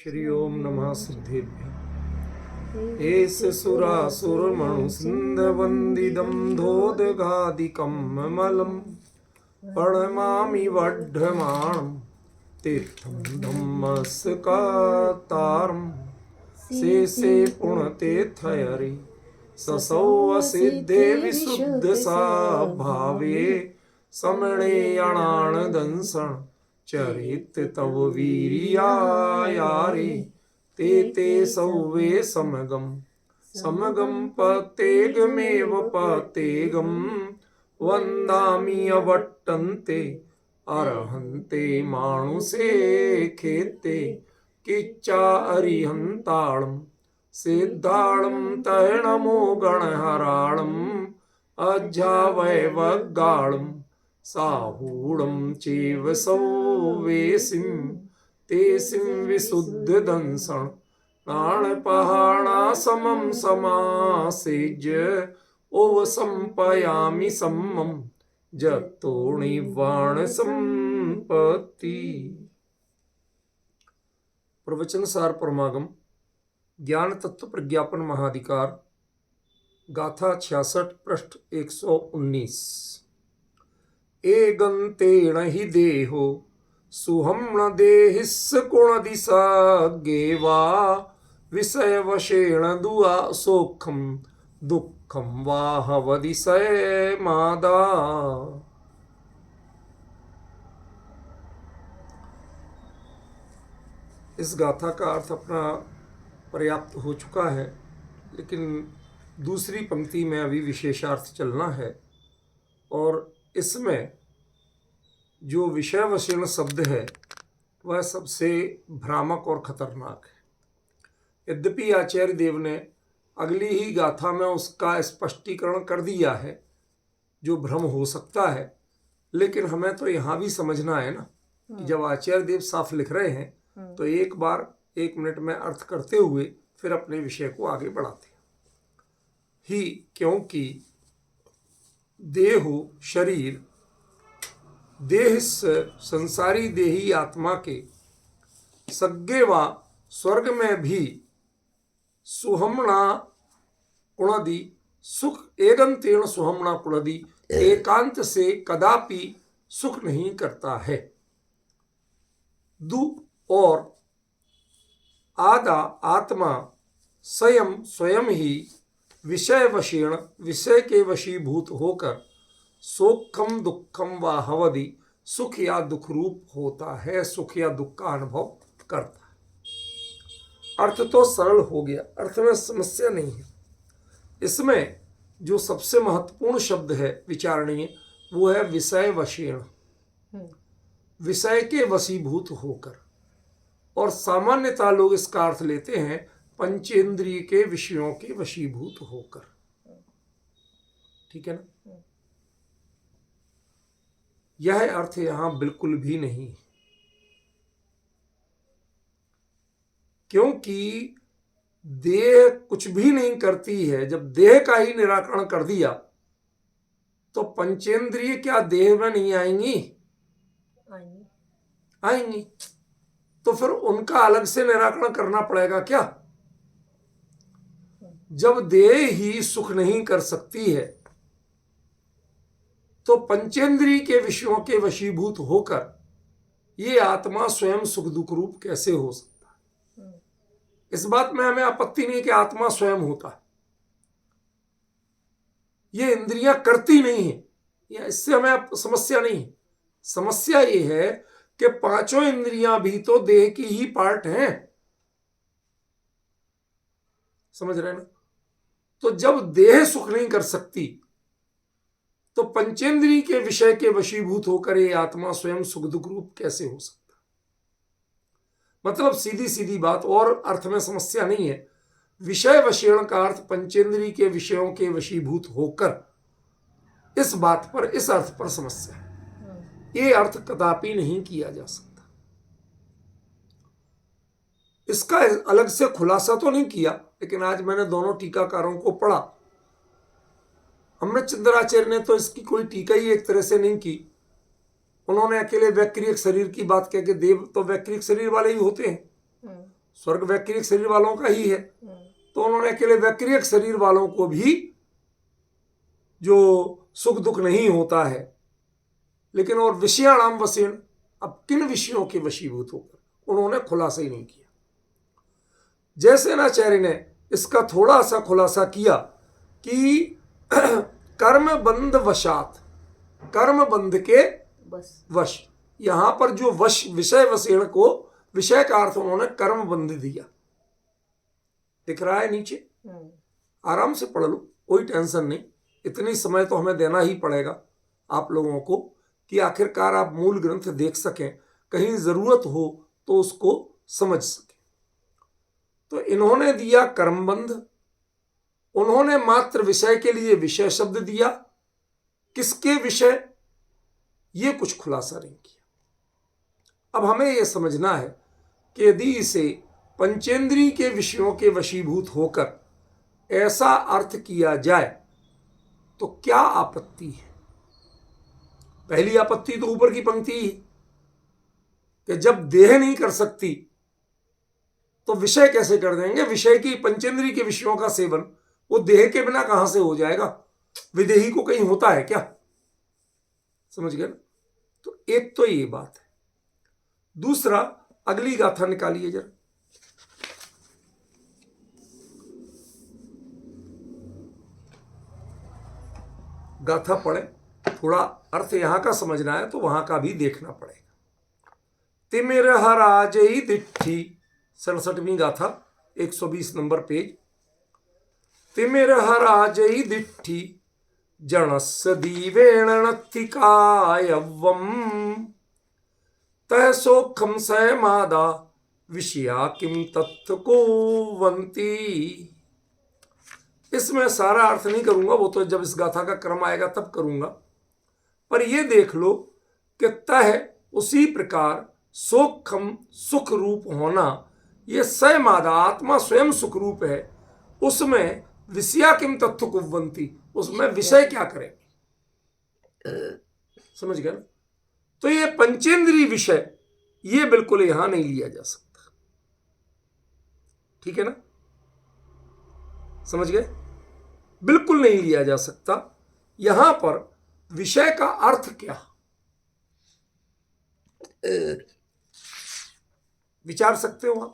श्री ओम नमः सिद्धेभ्यः। एष सुरासुरमणु सिन्धवन्दितं धोदगादिकं ममलं प्रणमामि वढ्ढमाणं तीर्थं धम्मस्कतारं शेषे पुण्यतीर्थहरि ससौ सिद्धे विशुद्धसा भावे समणे अणानदंसन् चरित तव वीर्यायारे ते सौवे समगम पतेगमेव पतेगम वन्दामि अवट्टन्ते अर्हन्ते मानुषे खेते किच्चा अरिहन्ताळं सिद्धाळं तैणमो गणहराळं अज्जावैवगाळं साहूढं चैव सौवेसिं तेसिं विशुद्धदंसन् नाणपहाणासमं समासेज्य ओवसंपयामि सम्मं जतोणिवाण संपत्ति। प्रवचन सार परमागम ज्ञान तत्व प्रज्ञापन महाधिकार गाथा 66 पृष्ठ 119। एगंतेण हि देहो सुहम्न देहिस् गुणदिशा गेवा विषयवशेण दुआ सोखम दुःखम वाहवदिशय मादा। इस गाथा का अर्थ अपना पर्याप्त हो चुका है, लेकिन दूसरी पंक्ति में अभी विशेषार्थ चलना है। और इसमें जो विषय वशीर्ण शब्द है वह सबसे भ्रामक और खतरनाक है। यद्यपि आचार्य देव ने अगली ही गाथा में उसका स्पष्टीकरण कर दिया है जो भ्रम हो सकता है, लेकिन हमें तो यहाँ भी समझना है ना कि जब आचार्य देव साफ लिख रहे हैं तो एक बार 1 मिनट में अर्थ करते हुए फिर अपने विषय को आगे बढ़ाते हैं ही, क्योंकि देहो शरीर देह संसारी देही आत्मा के सज्ञे व स्वर्ग में भी सुहमणा कुणदी सुख एगंतेण सुहमणा कुणदी एकांत से कदापि सुख नहीं करता है। दु और आदा आत्मा स्वयं ही विषय वशीर्ण विषय के वशीभूत होकर सोखम दुखम व हवदि सुख या दुख रूप होता है, सुख या दुख का अनुभव करता है। अर्थ तो सरल हो गया, अर्थ में समस्या नहीं है। इसमें जो सबसे महत्वपूर्ण शब्द है विचारणीय वो है विषय वशीर्ण, विषय के वशीभूत होकर। और सामान्यतः लोग इसका अर्थ लेते हैं पंचेंद्रिय के विषयों के वशीभूत होकर। ठीक है ना? यह अर्थ यहां बिल्कुल भी नहीं है, क्योंकि देह कुछ भी नहीं करती है। जब देह का ही निराकरण कर दिया तो पंचेंद्रिय क्या देह में नहीं आएंगी? आएंगी। तो फिर उनका अलग से निराकरण करना पड़ेगा क्या? जब देह ही सुख नहीं कर सकती है तो पंचेंद्रिय के विषयों के वशीभूत होकर ये आत्मा स्वयं सुख दुख रूप कैसे हो सकता है? इस बात में हमें आपत्ति नहीं कि आत्मा स्वयं होता है, ये इंद्रियां करती नहीं है, या इससे हमें समस्या नहीं। समस्या ये है कि पांचों इंद्रियां भी तो देह की ही पार्ट हैं। समझ रहे ना? तो जब देह सुख नहीं कर सकती तो पंचेंद्रिय के विषय के वशीभूत होकर ये आत्मा स्वयं सुख दुख रूप कैसे हो सकता? मतलब सीधी सीधी बात, और अर्थ में समस्या नहीं है। विषय वशीर्ण का अर्थ पंचेंद्रिय के विषयों के वशीभूत होकर, इस बात पर, इस अर्थ पर समस्या है। ये अर्थ कदापि नहीं किया जा सकता। इसका अलग से खुलासा तो नहीं किया, लेकिन आज मैंने दोनों टीकाकारों को पढ़ा। अमृत चंद्राचार्य ने तो इसकी कोई टीका ही एक तरह से नहीं की। उन्होंने अकेले वैक्रियक शरीर की बात कह के, देव तो वैक्रियक शरीर वाले ही होते हैं, स्वर्ग वैक्रिक शरीर वालों का ही है, तो उन्होंने अकेले वैक्रिक शरीर वालों को भी जो सुख दुख नहीं होता है, लेकिन और विषयाणाम वशीण, अब किन विषयों के वशीभूत होकर उन्होंने खुलासा ही नहीं किया। जयसेनाचार्य ने इसका थोड़ा सा खुलासा किया कि कर्म बंध वशात, कर्म बंध के वश, यहां पर जो वश विषय वशीण को विषय का अर्थ उन्होंने कर्म बंध दिया। दिख रहा है नीचे, आराम से पढ़ लो, कोई टेंशन नहीं। इतनी समय तो हमें देना ही पड़ेगा आप लोगों को कि आखिरकार आप मूल ग्रंथ देख सकें, कहीं जरूरत हो तो उसको समझ सकें। तो इन्होंने दिया कर्मबंध, उन्होंने मात्र विषय के लिए विषय शब्द दिया। किसके विषय, ये कुछ खुलासा नहीं किया। अब हमें यह समझना है कि यदि इसे पंचेंद्रिय के विषयों के वशीभूत होकर ऐसा अर्थ किया जाए तो क्या आपत्ति है। पहली आपत्ति तो ऊपर की पंक्ति है कि जब देह नहीं कर सकती तो विषय कैसे कर देंगे। विषय की पंचेंद्रिय के विषयों का सेवन वो देह के बिना कहां से हो जाएगा, विदेही को कहीं होता है क्या, समझ गए ना। तो एक तो ये बात है। दूसरा, अगली गाथा निकालिए जरा, गाथा पढ़े, थोड़ा अर्थ यहां का समझना है तो वहां का भी देखना पड़ेगा। तिमिर हराजई दिट्ठी, 67वीं गाथा, 120 नंबर पेज। तिमिर हराजई दिट्ठी जनस्य दीवेण नत्थिकायवम तह सोखम स मादा विषया किम तत्व कुवंती। इसमें सारा अर्थ नहीं करूंगा, वो तो जब इस गाथा का क्रम आएगा तब करूंगा। पर ये देख लो कि तह उसी प्रकार, सोखम सुख रूप होना, ये स मादा आत्मा स्वयं सुख रूप है, उसमें विषया किम तत्व कुवंती, उसमें विषय क्या करेंगे, समझ गए ना। तो ये पंचेंद्रीय विषय ये बिल्कुल यहां नहीं लिया जा सकता, ठीक है ना, समझ गए, बिल्कुल नहीं लिया जा सकता। यहां पर विषय का अर्थ क्या, विचार सकते हो आप।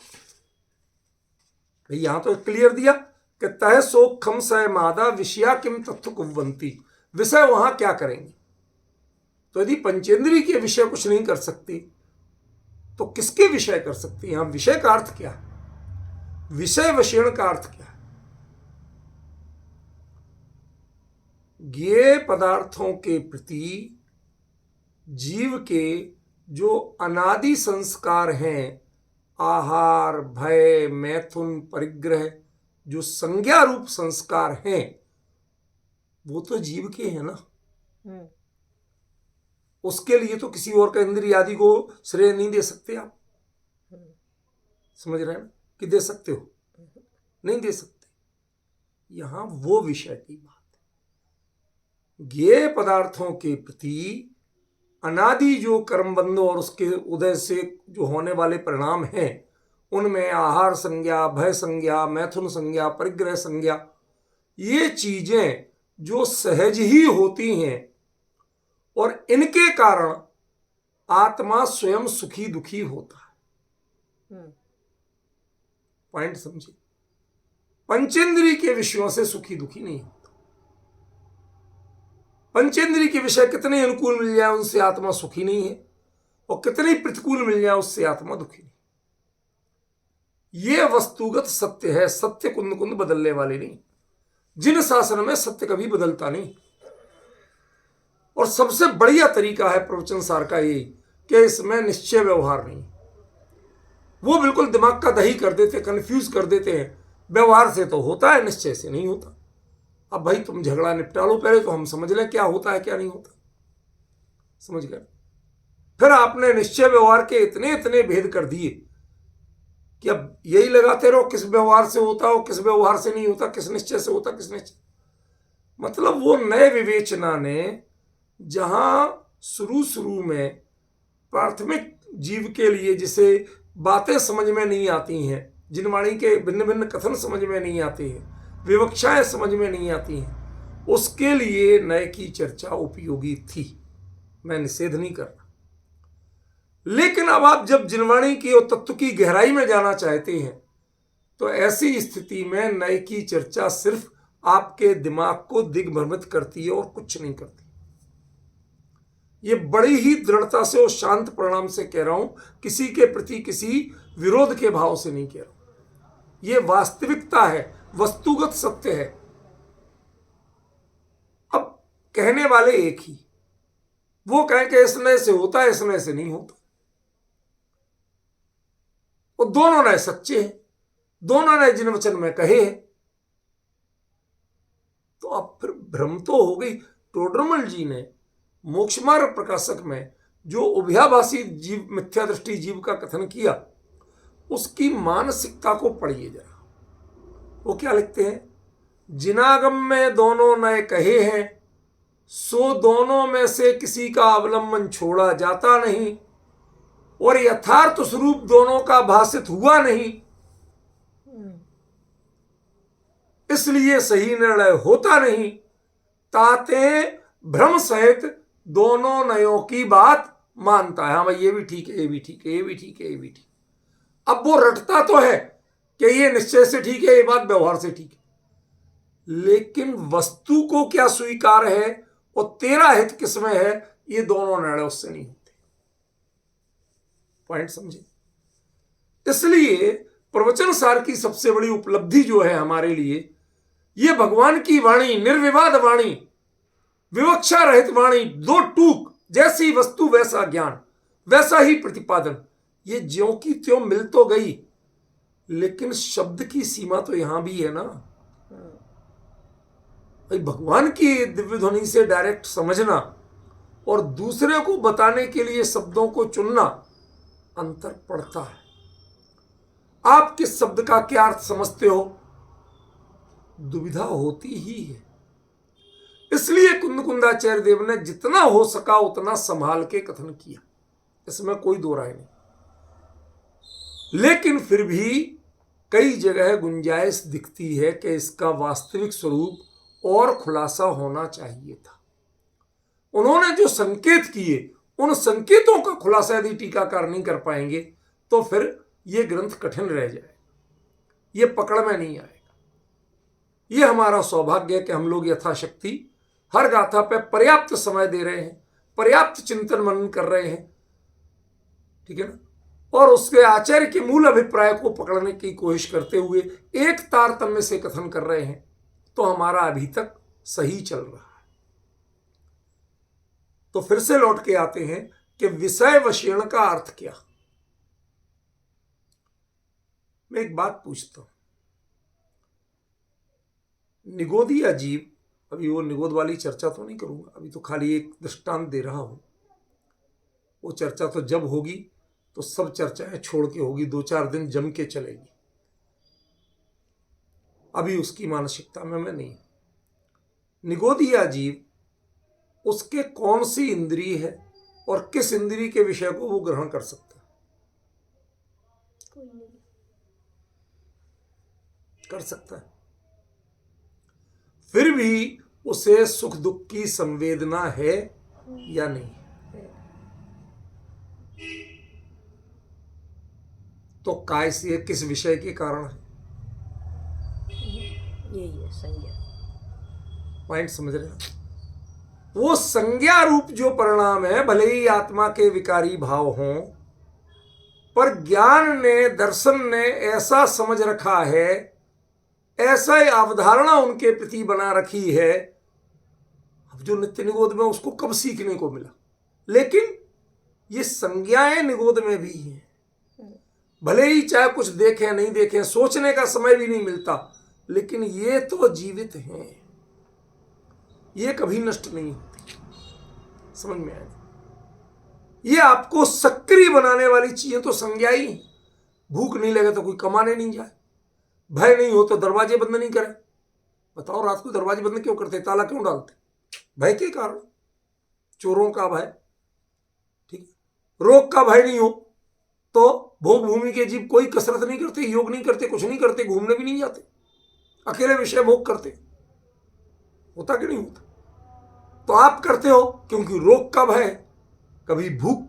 भाई यहां तो क्लियर दिया कि तह सोखम स मादा विषया किम तत्व कुवंती, विषय वहां क्या करेंगे। तो यदि पंचेंद्रिय के विषय कुछ नहीं कर सकती तो किसके विषय कर सकती। यहां विषय का अर्थ क्या है, विषय वशीर्ण का अर्थ क्या है। ज्ञेय पदार्थों के प्रति जीव के जो अनादि संस्कार हैं, आहार, भय, मैथुन, परिग्रह, जो संज्ञा रूप संस्कार हैं, वो तो जीव के हैं ना। उसके लिए तो किसी और का इंद्रिय आदि को श्रेय नहीं दे सकते आप, समझ रहे हैं ना, कि दे सकते हो, नहीं दे सकते। यहां वो विषय की बात है। ज्ञेय पदार्थों के प्रति अनादि जो कर्मबंध और उसके उदय से जो होने वाले परिणाम हैं, उनमें आहार संज्ञा, भय संज्ञा, मैथुन संज्ञा, परिग्रह संज्ञा, ये चीजें जो सहज ही होती हैं और इनके कारण आत्मा स्वयं सुखी दुखी होता है। पॉइंट समझिए, पंचेंद्रिय के विषयों से सुखी दुखी नहीं होता। पंचेंद्रिय के विषय कितने अनुकूल मिल जाए उनसे आत्मा सुखी नहीं है, और कितने प्रतिकूल मिल जाए उससे आत्मा दुखी नहीं। यह वस्तुगत सत्य है, सत्य कुंद कुंद बदलने वाले नहीं। जिन शासन में सत्य कभी बदलता नहीं। और सबसे बढ़िया तरीका है प्रवचन सार का ये कि इसमें निश्चय व्यवहार नहीं। वो बिल्कुल दिमाग का दही कर देते, कंफ्यूज कर देते हैं। व्यवहार से तो होता है, निश्चय से नहीं होता। अब भाई तुम झगड़ा निपटा लो पहले, तो हम समझ लें क्या होता है क्या नहीं होता, समझ गए। फिर आपने निश्चय व्यवहार के इतने इतने भेद कर दिए कि अब यही लगाते रहो किस व्यवहार से होता हो, किस व्यवहार से नहीं होता, किस निश्चय से होता, किस निश्चय। मतलब वो नए विवेचना ने जहां शुरू में प्राथमिक जीव के लिए जिसे बातें समझ में नहीं आती हैं, जिन वाणी के भिन्न भिन्न कथन समझ में नहीं आते हैं, विवक्षाएं समझ में नहीं आती हैं, उसके लिए नए की चर्चा उपयोगी थी। मैं निषेध नहीं कर रहा, लेकिन अब आप जब जिनवाणी की और तत्व की गहराई में जाना चाहते हैं तो ऐसी स्थिति में नए की चर्चा सिर्फ आपके दिमाग को दिग्भ्रमित करती है और कुछ नहीं करती। ये बड़ी ही दृढ़ता से और शांत परिणाम से कह रहा हूं, किसी के प्रति किसी विरोध के भाव से नहीं कह रहा हूं। ये वास्तविकता है, वस्तुगत सत्य है। अब कहने वाले एक ही, वो कहें कि इस नए से होता है, इस नए से नहीं होता। वो दोनों नए सच्चे हैं, दोनों ने जिन वचन में कहे हैं। तो अब फिर भ्रम तो हो गई। टोडरमल जी ने मोक्षमार्ग प्रकाशक में जो उभयाभासी जीव, मिथ्या दृष्टि जीव का कथन किया, उसकी मानसिकता को पढ़िए जरा। वो क्या लिखते हैं? जिनागम में दोनों नए कहे हैं, सो दोनों में से किसी का अवलंबन छोड़ा जाता नहीं, और यथार्थ स्वरूप दोनों का भाषित हुआ नहीं, इसलिए सही निर्णय होता नहीं। ताते भ्रम सहित दोनों नयों की बात मानता है। हाँ भाई, ये भी ठीक है, ये भी ठीक है, ये भी ठीक है, ये भी ठीक। अब वो रटता तो है कि ये निश्चय से ठीक है, ये बात व्यवहार से ठीक है, लेकिन वस्तु को क्या स्वीकार है और तेरा हित किसमें है, ये दोनों निर्णय उससे नहीं होते। पॉइंट समझे? इसलिए प्रवचन सार की सबसे बड़ी उपलब्धि जो है हमारे लिए, ये भगवान की वाणी, निर्विवाद वाणी, विवक्षा रहित वाणी, दो टूक, जैसी वस्तु वैसा ज्ञान, वैसा ही प्रतिपादन, ये ज्यों की त्यों मिल तो गई, लेकिन शब्द की सीमा तो यहां भी है ना भाई। भगवान की दिव्य ध्वनि से डायरेक्ट समझना और दूसरे को बताने के लिए शब्दों को चुनना, अंतर पड़ता है। आप किस शब्द का क्या अर्थ समझते हो, दुविधा होती ही है। इसलिए कुंदकुंदाचार्य देव ने जितना हो सका उतना संभाल के कथन किया, इसमें कोई दो राय नहीं। लेकिन फिर भी कई जगह गुंजाइश दिखती है कि इसका वास्तविक स्वरूप और खुलासा होना चाहिए था। उन्होंने जो संकेत किए, उन संकेतों का खुलासा यदि टीकाकार नहीं कर पाएंगे तो फिर यह ग्रंथ कठिन रह जाए, ये पकड़ में नहीं आएगा। ये हमारा सौभाग्य है कि हम लोग यथाशक्ति हर गाथा पे पर्याप्त समय दे रहे हैं, पर्याप्त चिंतन मनन कर रहे हैं, ठीक है ना, और उसके आचार्य के मूल अभिप्राय को पकड़ने की कोशिश करते हुए एक तारतम्य से कथन कर रहे हैं, तो हमारा अभी तक सही चल रहा है। तो फिर से लौट के आते हैं कि विषय वशीर्ण का अर्थ क्या। मैं एक बात पूछता हूं, निगोदी या जीव, अभी वो निगोद वाली चर्चा तो नहीं करूंगा, अभी तो खाली एक दृष्टांत दे रहा हूं। वो चर्चा तो जब होगी तो सब चर्चाएं छोड़ के होगी, 2-4 दिन जम के चलेगी। अभी उसकी मानसिकता में मैं नहीं। निगोदी या जीव, उसके कौन सी इंद्रिय है और किस इंद्रिय के विषय को वो ग्रहण कर सकता है? कर सकता है। फिर भी उसे सुख दुख की संवेदना है या नहीं? तो काय से किस विषय के कारण है? यही है संज्ञा। पॉइंट समझ रहे हैं? वो संज्ञा रूप जो परिणाम है, भले ही आत्मा के विकारी भाव हों, पर ज्ञान ने, दर्शन ने ऐसा समझ रखा है, ऐसा अवधारणा उनके प्रति बना रखी है। अब जो नित्य निगोद में उसको कब सीखने को मिला, लेकिन ये संज्ञाएं निगोद में भी हैं। भले ही चाहे कुछ देखें नहीं देखें, सोचने का समय भी नहीं मिलता, लेकिन ये तो जीवित हैं, ये कभी नष्ट नहीं होती। समझ में आया? ये आपको सक्रिय बनाने वाली चीजें तो संज्ञा ही हैं। भूख नहीं लगे तो कोई कमाने नहीं जाए, भय नहीं हो तो दरवाजे बंद नहीं करे। बताओ, रात को दरवाजे बंद क्यों करते, ताला क्यों डालते? भय के कारण, चोरों का भय, ठीक है, रोग का भय नहीं हो तो भोग भूमि के जीव कोई कसरत नहीं करते, योग नहीं करते, कुछ नहीं करते, घूमने भी नहीं जाते, अकेले विषय भोग करते। होता कि नहीं होता? तो आप करते हो क्योंकि रोग का भय, कभी भूख,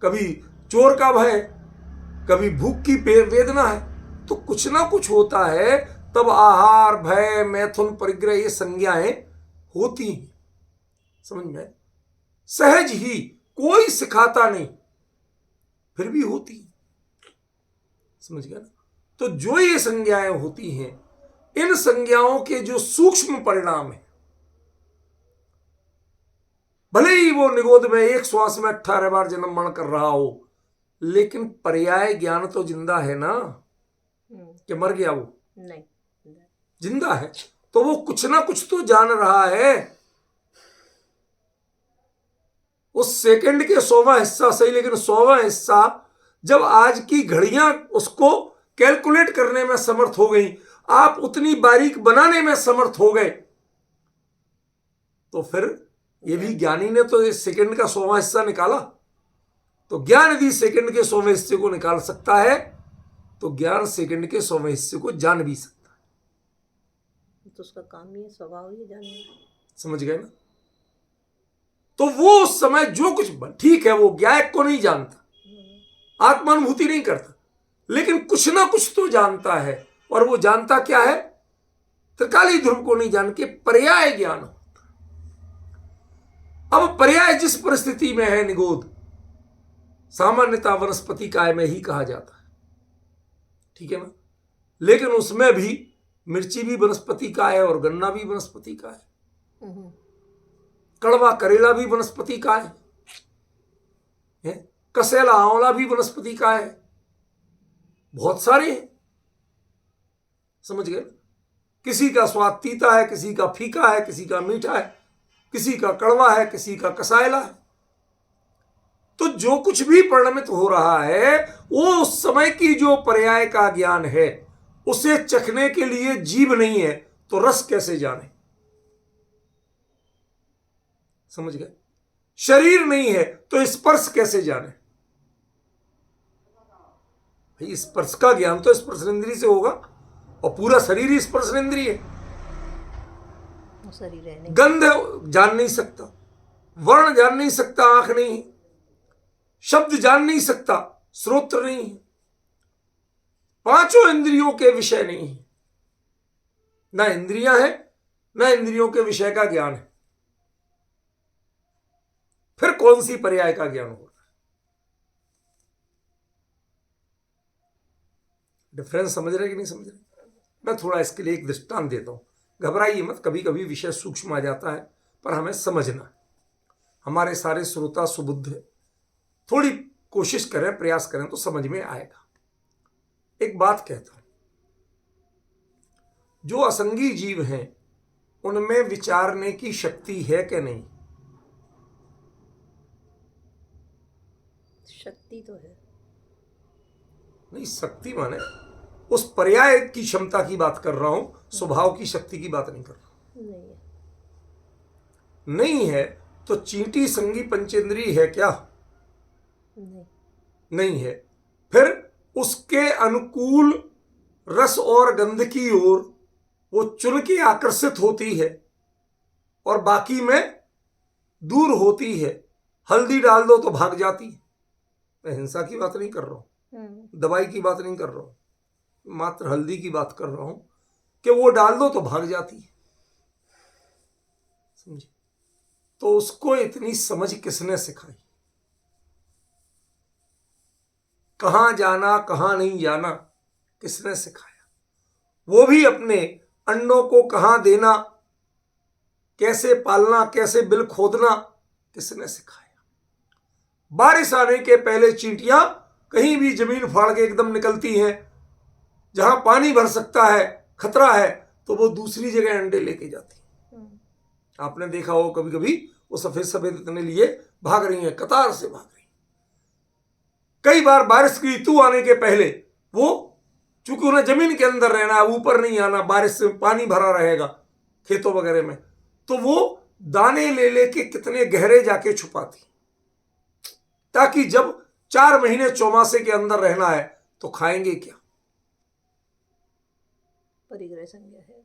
कभी चोर का भय, कभी भूख की वेदना है, तो कुछ ना कुछ होता है, तब आहार, भय, मैथुन, परिग्रह ये संज्ञाएं होती हैं। समझ में? सहज ही, कोई सिखाता नहीं, फिर भी होती है। समझ गया ना? तो जो ये संज्ञाएं होती हैं, इन संज्ञाओं के जो सूक्ष्म परिणाम है, भले ही वो निगोद में एक श्वास में 18 बार जन्म मरण कर रहा हो, लेकिन पर्याय ज्ञान तो जिंदा है ना, कि मर गया वो? नहीं, जिंदा है। तो वो कुछ ना कुछ तो जान रहा है। उस सेकंड के 100वां हिस्सा सही, लेकिन 100वां हिस्सा जब आज की घड़ियां उसको कैलकुलेट करने में समर्थ हो गई, आप उतनी बारीक बनाने में समर्थ हो गए, तो फिर ये भी ज्ञानी ने तो इस सेकंड का 100वां हिस्सा निकाला। तो ज्ञान यदि सेकंड के 100वें हिस्से को निकाल सकता है, तो ज्ञान सेकंड के 100वें हिस्से को जान भी सकता है। तो उसका काम ही है, स्वभाव ही जानना। समझ गए ना? तो वो उस समय जो कुछ, ठीक है वो ज्ञायक को नहीं जानता, आत्मानुभूति नहीं करता, लेकिन कुछ ना कुछ तो जानता है। और वो जानता क्या है? त्रिकाली ध्रुव को नहीं जान के पर्याय ज्ञान होता। अब पर्याय जिस परिस्थिति में है निगोद, सामान्यतः वनस्पति काय में ही कहा जाता है, ठीक है ना? लेकिन उसमें भी मिर्ची भी वनस्पति का है और गन्ना भी वनस्पति का है, कड़वा करेला भी वनस्पति का है, कसेला आंवला भी वनस्पति का है, बहुत सारे हैं। समझ गए? किसी का स्वाद तीता है, किसी का फीका है, किसी का मीठा है, किसी का कड़वा है, किसी का कसायला है। तो जो कुछ भी परिणमित हो रहा है, वो उस समय की जो पर्याय का ज्ञान है, उसे चखने के लिए जीभ नहीं है, तो रस कैसे जाने? समझ गए? शरीर नहीं है तो स्पर्श कैसे जाने? भाई स्पर्श का ज्ञान तो स्पर्शेंद्रिय से होगा, और पूरा शरीर ही स्पर्शेंद्रिय है। गंध जान नहीं सकता, वर्ण जान नहीं सकता, आंख नहीं है, शब्द जान नहीं सकता, श्रोत्र नहीं है, पांचों इंद्रियों के विषय नहीं है, ना इंद्रियां हैं, ना इंद्रियों के विषय का ज्ञान है, फिर कौन सी पर्याय का ज्ञान हो रहा है? डिफरेंस समझ रहे कि नहीं समझ रहे? मैं थोड़ा इसके लिए एक दृष्टांत देता हूं, घबराइए मत, कभी कभी विषय सूक्ष्म आ जाता है, पर हमें समझना है। हमारे सारे श्रोता सुबुद्ध है, थोड़ी कोशिश करें, प्रयास करें तो समझ में आएगा। एक बात कहता हूं, जो असंगी जीव हैं उनमें विचारने की शक्ति है कि नहीं? शक्ति तो है। नहीं, शक्ति माने उस पर्याय की क्षमता की बात कर रहा हूं, स्वभाव की शक्ति की बात नहीं कर रहा। नहीं है। नहीं है तो चींटी संगी पंचेंद्रिय है क्या? नहीं है। फिर उसके अनुकूल रस और गंध की ओर वो चुन के आकर्षित होती है और बाकी में दूर होती है। हल्दी डाल दो तो भाग जाती है। मैं हिंसा की बात नहीं कर रहा हूं, दवाई की बात नहीं कर रहा हूं, मात्र हल्दी की बात कर रहा हूं कि वो डाल दो तो भाग जाती है। समझे? तो उसको इतनी समझ किसने सिखाई? कहां जाना कहां नहीं जाना किसने सिखाया? वो भी अपने अंडों को कहां देना, कैसे पालना, कैसे बिल खोदना किसने सिखाया? बारिश आने के पहले चींटियां कहीं भी जमीन फाड़ के एकदम निकलती हैं, जहां पानी भर सकता है, खतरा है, तो वो दूसरी जगह अंडे लेके जाती हैं। आपने देखा हो कभी कभी वो सफेद सफेद इतने लिए भाग रही हैं, कतार से भाग रही हैं। कई बार बारिश की ऋतु आने के पहले वो, चूंकि उन्हें जमीन के अंदर रहना है, ऊपर नहीं आना, बारिश से पानी भरा रहेगा खेतों वगैरह में, तो वो दाने ले लेके कितने गहरे जाके छुपाती, ताकि जब 4 महीने चौमासे के अंदर रहना है तो खाएंगे क्या? परिग्रह संज्ञा है।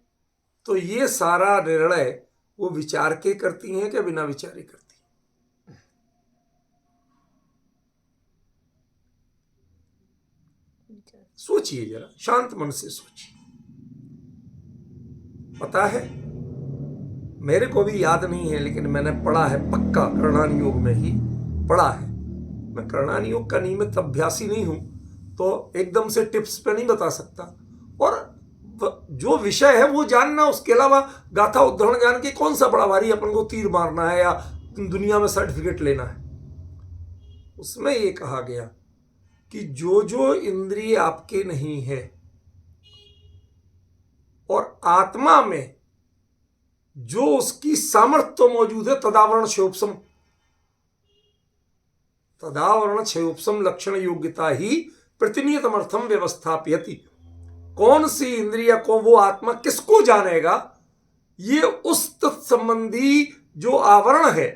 तो ये सारा निर्णय वो विचार के करती हैं कि बिना विचारे करती हैं? विचार। सोचिए जरा, शांत मन से सोचिए। पता है, मेरे को भी याद नहीं है, लेकिन मैंने पढ़ा है, पक्का करणान योग में ही पढ़ा है। मैं करणान योग का नियमित अभ्यासी नहीं हूं, तो एकदम से टिप्स पे नहीं बता सकता। और जो विषय है वो जानना, उसके अलावा गाथा उद्धरण जान के कौन सा बड़ा भारी अपन को तीर मारना है या दुनिया में सर्टिफिकेट लेना है। उसमें ये कहा गया कि जो जो इंद्रिय आपके नहीं है और आत्मा में जो उसकी सामर्थ्य तो मौजूद है, तदावरण क्षयोपशम, तदावरण क्षयोपशम लक्षण योग्यता ही प्रतिनियतमर्थम व्यवस्थापयति। कौन सी इंद्रिय को वो आत्मा किसको जानेगा, ये उस तत्संबंधी जो आवरण है,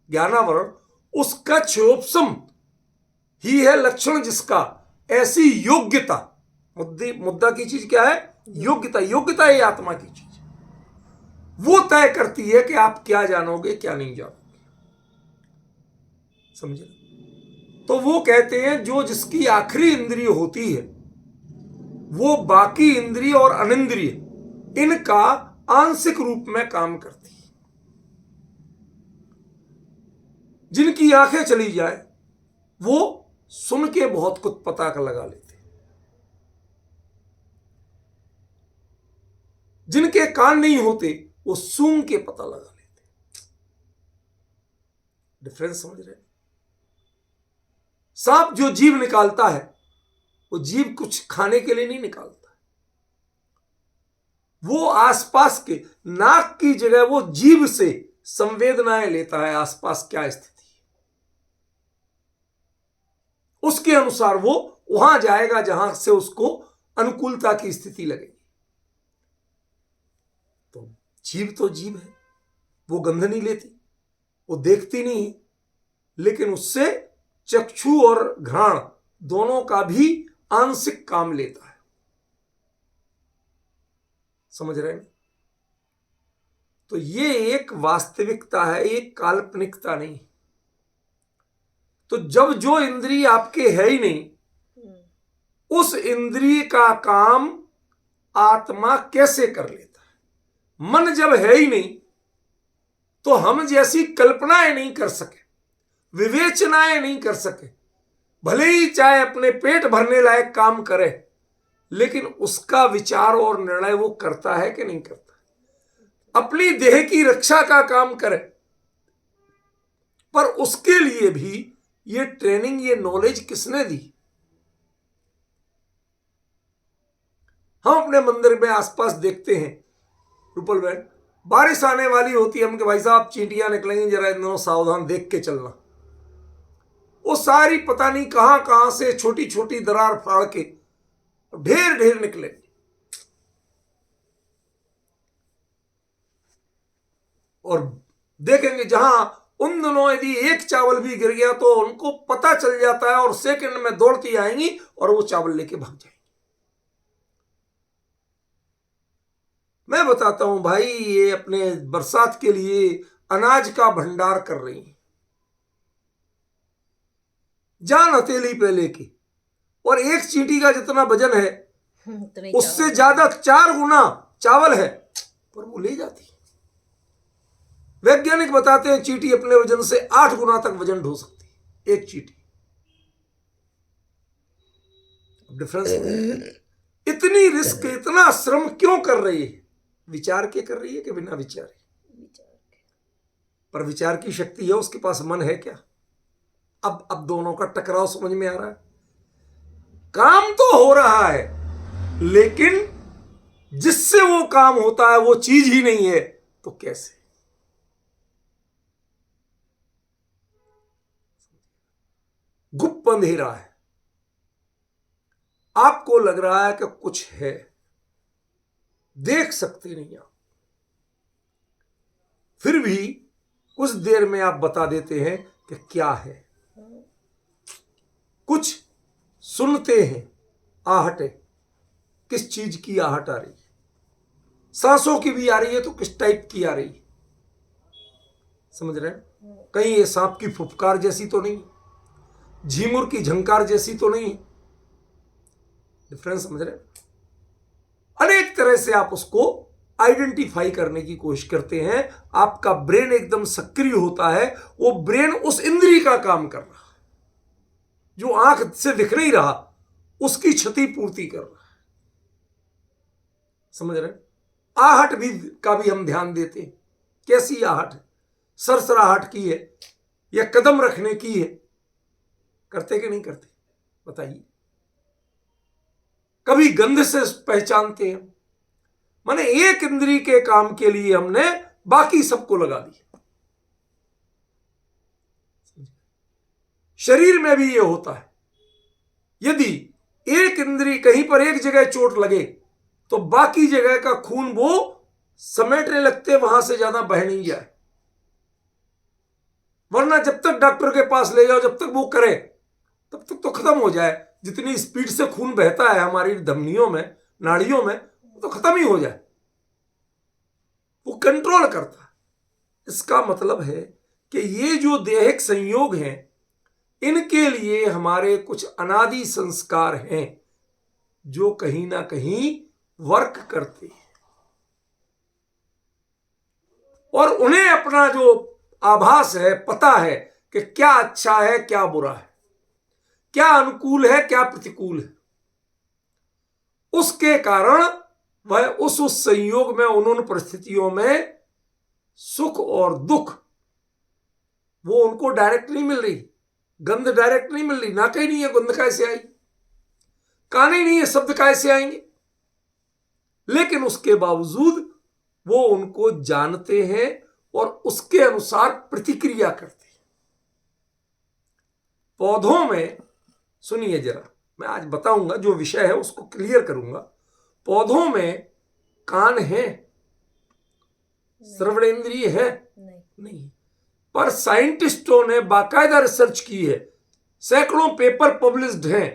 ज्ञानावरण, उसका क्षयोपशम ही है लक्षण, जिसका ऐसी योग्यता, मुद्दा की चीज क्या है? योग्यता। योग्यता है आत्मा की चीज, वो तय करती है कि आप क्या जानोगे क्या नहीं जानोगे। समझे? तो वो कहते हैं जो जिसकी आखिरी इंद्रिय होती है वो बाकी इंद्रिय और अनिंद्रिय इनका आंशिक रूप में काम करती है। जिनकी आंखें चली जाए वो सुन के बहुत कुछ पता कर लगा लेते हैं। जिनके कान नहीं होते वो सूंघ के पता लगा लेते हैं। डिफरेंस समझ रहे हैं? सांप जो जीभ निकालता है वो जीभ कुछ खाने के लिए नहीं निकालता, वो आसपास के, नाक की जगह वो जीभ से संवेदनाएं लेता है, आसपास क्या स्थिति है, उसके अनुसार वो वहां जाएगा जहां से उसको अनुकूलता की स्थिति लगेगी। तो जीभ तो जीभ है, वो गंध नहीं लेती, वो देखती नहीं है, लेकिन उससे चक्षु और घ्राण दोनों का भी आंशिक काम लेता है। समझ रहे हैं? तो ये एक वास्तविकता है, एक काल्पनिकता नहीं। तो जब जो इंद्रिय आपके है ही नहीं, उस इंद्रिय का काम आत्मा कैसे कर लेता है? मन जब है ही नहीं तो हम जैसी कल्पनाएं नहीं कर सके, विवेचनाएं नहीं कर सके, भले ही चाहे अपने पेट भरने लायक काम करे, लेकिन उसका विचार और निर्णय वो करता है कि नहीं करता? अपनी देह की रक्षा का काम करे, पर उसके लिए भी ये ट्रेनिंग, ये नॉलेज किसने दी? हम अपने मंदिर में आसपास देखते हैं, रूपल बहन, बारिश आने वाली होती है, हम कि भाई साहब चींटियां निकलेंगी, जरा इन दोनों सावधान देख के चलना। वो सारी पता नहीं कहां कहां से छोटी छोटी दरार फाड़ के ढेर ढेर निकलेंगे। और देखेंगे जहां उन दोनों यदि एक चावल भी गिर गया तो उनको पता चल जाता है और सेकंड में दौड़ती आएंगी और वो चावल लेके भाग जाएंगी। मैं बताता हूं भाई, ये अपने बरसात के लिए अनाज का भंडार कर रही हैं, जान हथेली पे लेके, और एक चींटी का जितना वजन है उससे ज्यादा 4 गुना चावल है, पर वो ले जाती है। वैज्ञानिक बताते हैं चींटी अपने वजन से 8 गुना तक वजन ढो सकती है, एक चींटी। डिफरेंस इतनी रिस्क, इतना श्रम क्यों कर रही है? विचार के कर रही है कि बिना विचारे? पर विचार की शक्ति है, उसके पास मन है क्या? अब दोनों का टकराव समझ में आ रहा है। काम तो हो रहा है, लेकिन जिससे वो काम होता है वो चीज ही नहीं है, तो कैसे? गुप्त अंधेरा है, आपको लग रहा है कि कुछ है, देख सकते नहीं आप, फिर भी कुछ देर में आप बता देते हैं कि क्या है। कुछ सुनते हैं आहटें, किस चीज की आहट आ रही है, सांसों की भी आ रही है तो किस टाइप की आ रही है, समझ रहे हैं? कहीं ये सांप की फुफकार जैसी तो नहीं, झींगुर की झंकार जैसी तो नहीं है। डिफरेंस समझ रहे हैं? अनेक तरह से आप उसको आइडेंटिफाई करने की कोशिश करते हैं। आपका ब्रेन एकदम सक्रिय होता है, वो ब्रेन उस इंद्री का काम कर रहा है जो आंख से दिख नहीं रहा, उसकी क्षति पूर्ति कर रहा है। समझ रहे हैं? आहट भी का भी हम ध्यान देते हैं। कैसी आहट है? सरसराहट की है या कदम रखने की है? करते कि नहीं करते बताइए? कभी गंध से पहचानते हैं। माने एक इंद्री के काम के लिए हमने बाकी सबको लगा दिया। शरीर में भी ये होता है। यदि एक इंद्री कहीं पर एक जगह चोट लगे तो बाकी जगह का खून वो समेटने लगते, वहां से ज्यादा बह नहीं जाए। वरना जब तक डॉक्टर के पास ले जाओ, जब तक वो करे, तब तक तो खत्म हो जाए। जितनी स्पीड से खून बहता है हमारी धमनियों में, नाड़ियों में, तो खत्म ही हो जाए। वो कंट्रोल करता है। इसका मतलब है कि ये जो देहिक संयोग हैं, इनके लिए हमारे कुछ अनादि संस्कार हैं जो कहीं ना कहीं वर्क करते हैं, और उन्हें अपना जो आभास है, पता है कि क्या अच्छा है क्या बुरा है, क्या अनुकूल है क्या प्रतिकूल है। उसके कारण वह उस संयोग में, उन परिस्थितियों में सुख और दुख वो उनको डायरेक्ट नहीं मिल रही। गंध डायरेक्ट नहीं मिल रही, ना कहीं नहीं है गंध कैसे आई, कान ही नहीं है शब्द कैसे आएंगे, लेकिन उसके बावजूद वो उनको जानते हैं और उसके अनुसार प्रतिक्रिया करते हैं। पौधों में सुनिए जरा, मैं आज बताऊंगा जो विषय है उसको क्लियर करूंगा। पौधों में कान है, श्रवणेंद्रिय है? नहीं। पर साइंटिस्टों ने बाकायदा रिसर्च की है, सैकड़ों पेपर पब्लिश्ड हैं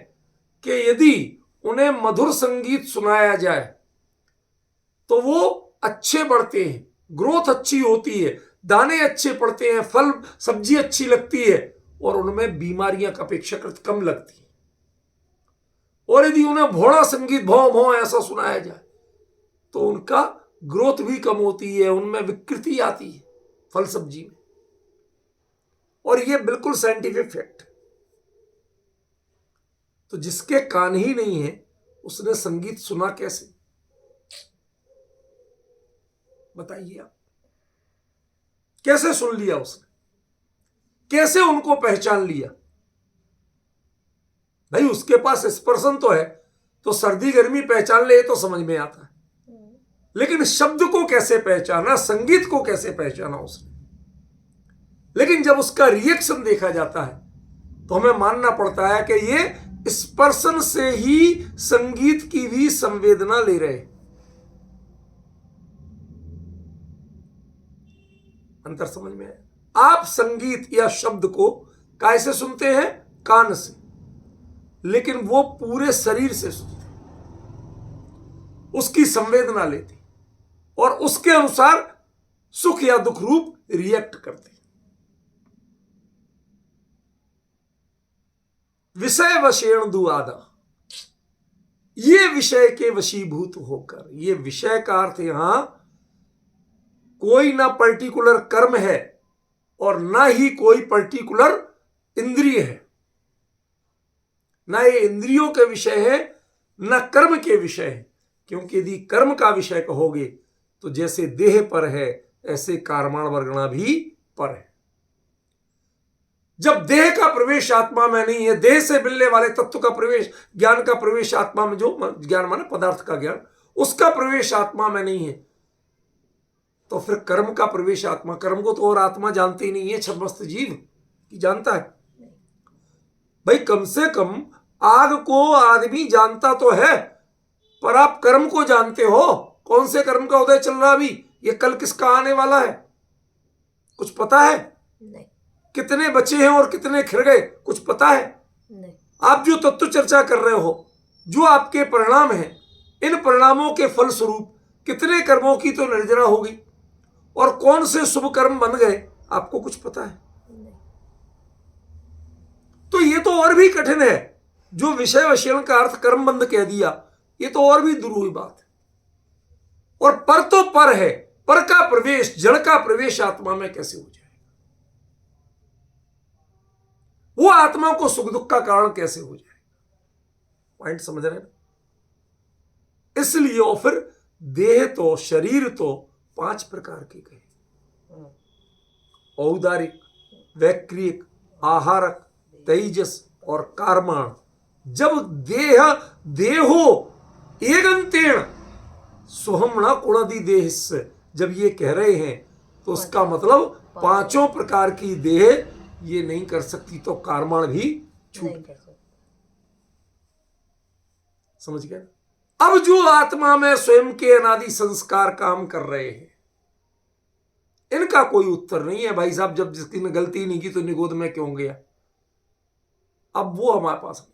कि यदि उन्हें मधुर संगीत सुनाया जाए तो वो अच्छे बढ़ते हैं, ग्रोथ अच्छी होती है, दाने अच्छे पड़ते हैं, फल सब्जी अच्छी लगती है, और उनमें बीमारियां अपेक्षाकृत कम लगती है। और यदि उन्हें भोड़ा संगीत भौं भौं ऐसा सुनाया जाए तो उनका ग्रोथ भी कम होती है, उनमें विकृति आती है फल सब्जी में। और यह बिल्कुल साइंटिफिक फैक्ट है। तो जिसके कान ही नहीं है उसने संगीत सुना कैसे? बताइए आप, कैसे सुन लिया उसने? कैसे उनको पहचान लिया? भाई उसके पास स्पर्शन तो है, तो सर्दी गर्मी पहचान ले तो समझ में आता है, लेकिन शब्द को कैसे पहचाना, संगीत को कैसे पहचाना उसने? लेकिन जब उसका रिएक्शन देखा जाता है तो हमें मानना पड़ता है कि ये स्पर्शन से ही संगीत की भी संवेदना ले रहे। अंतर समझ में आया? आप संगीत या शब्द को कैसे सुनते हैं? कान से, लेकिन वो पूरे शरीर से सुनते, उसकी संवेदना लेते और उसके अनुसार सुख या दुख रूप रिएक्ट करते। विषय वशेण दुआदा, ये विषय के वशीभूत होकर, ये विषय का अर्थ यहां कोई ना पर्टिकुलर कर्म है और ना ही कोई पर्टिकुलर इंद्रिय है, ना ये इंद्रियों के विषय है ना कर्म के विषय है। क्योंकि यदि कर्म का विषय कहोगे तो जैसे देह पर है ऐसे कार्माण वर्गणा भी पर है। जब देह का प्रवेश आत्मा में नहीं है, देह से मिलने वाले तत्व का प्रवेश, ज्ञान का प्रवेश आत्मा में, जो ज्ञान माने पदार्थ का ज्ञान, उसका प्रवेश आत्मा में नहीं है, तो फिर कर्म का प्रवेश आत्मा, कर्म को तो और आत्मा जानती ही नहीं है, छद्मस्त जीव की जानता है। भाई कम से कम आग को आदमी जानता तो है, पर आप कर्म को जानते हो? कौन से कर्म का उदय चल रहा अभी, ये कल किसका आने वाला है, कुछ पता है? नहीं। कितने बचे हैं और कितने खिर गए, कुछ पता है? नहीं। आप जो तत्व चर्चा कर रहे हो, जो आपके परिणाम हैं, इन परिणामों के फलस्वरूप कितने कर्मों की तो निर्जरा होगी और कौन से शुभ कर्म बन गए आपको कुछ पता है? नहीं। तो ये तो और भी कठिन है। जो विषय वशीकरण का अर्थ कर्मबंध कह दिया, ये तो और भी दूर हुई बात है। और पर तो पर है, पर का प्रवेश, जड़ का प्रवेश आत्मा में कैसे हो जाएगा? वो आत्मा को सुख दुख का कारण कैसे हो जाएगा? पॉइंट समझ रहे हैं? इसलिए और फिर देह तो, शरीर तो 5 प्रकार के कहे, औदारिक, वैक्रियक, आहारक, तेजस और कार्माण। जब देहो एगंतेण सोहम न कुणादि देह से, जब ये कह रहे हैं तो उसका मतलब 5 प्रकार की देह ये नहीं कर सकती, तो कार्माण भी छूट नहीं कर सकते। समझ गए? अब जो आत्मा में स्वयं के अनादि संस्कार काम कर रहे हैं, इनका कोई उत्तर नहीं है। भाई साहब, जब जिसकी ने गलती नहीं की तो निगोद में क्यों गया? अब वो हमारे पास नहीं।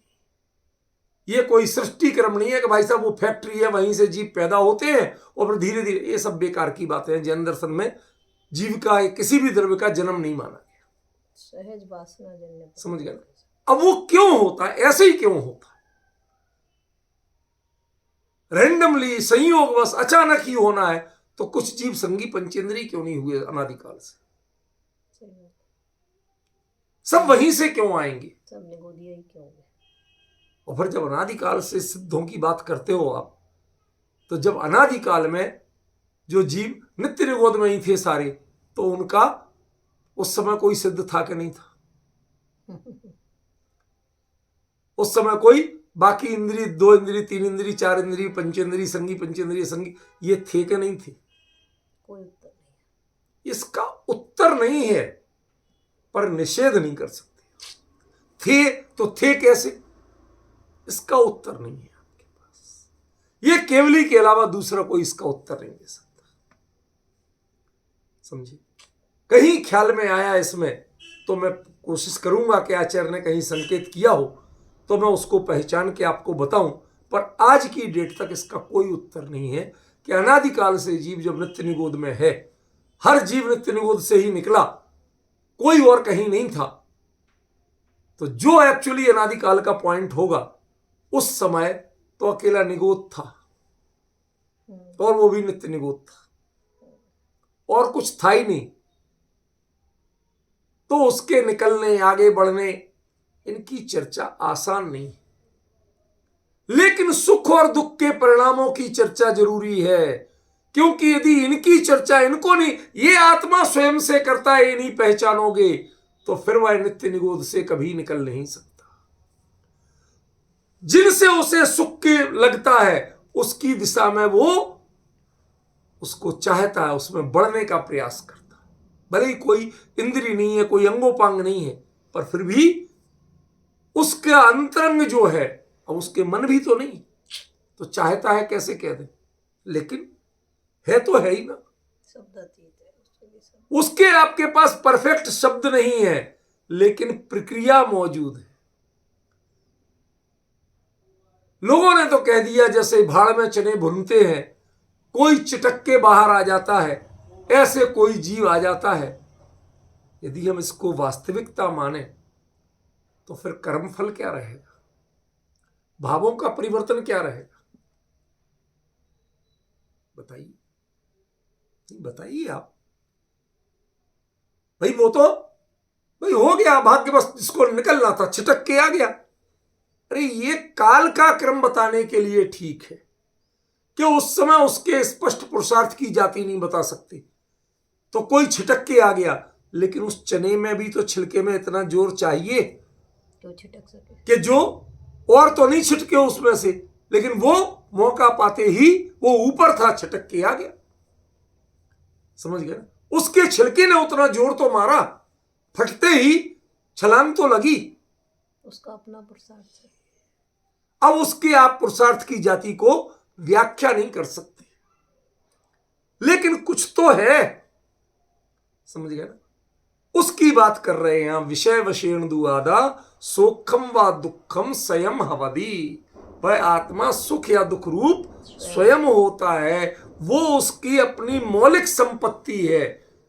ये कोई सृष्टि क्रम नहीं है कि भाई साहब वो फैक्ट्री है, वहीं से जीव पैदा होते हैं और फिर धीरे धीरे, ये सब बेकार की बातें हैं। जैन दर्शन में जीव का किसी भी द्रव्य का जन्म नहीं माना गया। सहज वासना जन्य। समझ गए? अब वो क्यों होता है? ऐसे ही क्यों होता है? रैंडमली, संयोगवश, अचानक ही होना है। तो कुछ जीव संगी पंचेंद्रिय क्यों नहीं हुए अनादिकाल से? सब वहीं से क्यों आएंगे? सब निगोदिया ही क्यों गए? और फिर जब अनादिकाल से सिद्धों की बात करते हो आप, तो जब अनादिकाल में जो जीव नित्य निगोद में ही थे सारे, तो उनका उस समय कोई सिद्ध था कि नहीं था? उस समय कोई बाकी इंद्रिय, 2 इंद्रिय, 3 इंद्रिय, 4 इंद्रिय, पंचेंद्रिय संगी, पंचेंद्रिय संगी, ये थे कि नहीं थे? कोई उत्तर नहीं। इसका उत्तर नहीं है, पर निषेध नहीं कर सकते। थे तो थे कैसे? इसका उत्तर नहीं है आपके पास। ये केवली के अलावा दूसरा कोई इसका उत्तर नहीं दे सकता। समझिए? कहीं ख्याल में आया इसमें तो मैं कोशिश करूंगा कि आचार्य ने कहीं संकेत किया हो तो मैं उसको पहचान के आपको बताऊं, पर आज की डेट तक इसका कोई उत्तर नहीं है कि अनादिकाल से जीव जब नित्य निगोद में है, हर जीव नित्य निगोद से ही निकला, कोई और कहीं नहीं था, तो जो एक्चुअली अनादिकाल का पॉइंट होगा उस समय तो अकेला निगोद था, और वो भी नित्य निगोद था, और कुछ था ही नहीं। तो उसके निकलने, आगे बढ़ने, इनकी चर्चा आसान नहीं है। लेकिन सुख और दुख के परिणामों की चर्चा जरूरी है, क्योंकि यदि इनकी चर्चा इनको नहीं, ये आत्मा स्वयं से करता है, ये नहीं पहचानोगे तो फिर वह नित्य निगोद से कभी निकल नहीं सकता। जिनसे उसे सुख के लगता है उसकी दिशा में वो उसको चाहता है, उसमें बढ़ने का प्रयास करता है। भले ही कोई इंद्रिय नहीं है, कोई अंगोपांग नहीं है, पर फिर भी उसका अंतरंग जो है, अब उसके मन भी तो नहीं, तो चाहता है कैसे कह दे, लेकिन है तो है ही ना। शब्दातीत है उसके आपके पास परफेक्ट शब्द नहीं है, लेकिन प्रक्रिया मौजूद है। लोगों ने तो कह दिया जैसे भाड़ में चने भुनते हैं, कोई चिटक के बाहर आ जाता है, ऐसे कोई जीव आ जाता है। यदि हम इसको वास्तविकता माने तो फिर कर्मफल क्या रहेगा? भावों का परिवर्तन क्या रहेगा? बताइए, बताइए आप। भाई वो तो भाई हो गया, भाग्य बस जिसको निकलना था छिटक के आ गया। अरे ये काल का क्रम बताने के लिए ठीक है कि उस समय उसके स्पष्ट पुरुषार्थ की जाति नहीं बता सकती, तो कोई छिटक के आ गया, लेकिन उस चने में भी तो छिलके में इतना जोर चाहिए तो छिटक सके कि जो और तो नहीं छिटके उसमें से, लेकिन वो मौका पाते ही वो ऊपर था, छिटक के आ गया। समझ गए? उसके छिलके ने उतना जोर तो मारा, फटते ही छलांग तो लगी, उसका अपना पुरुषार्थ है। अब उसके आप पुरुषार्थ की जाति को व्याख्या नहीं कर सकते, लेकिन कुछ तो है। समझ गए ना? उसकी बात कर रहे हैं विषय वशेण दुआदा सोखम व दुखम स्वयं हवदी। वह आत्मा सुख या दुख रूप स्वयं होता है, वो उसकी अपनी मौलिक संपत्ति है।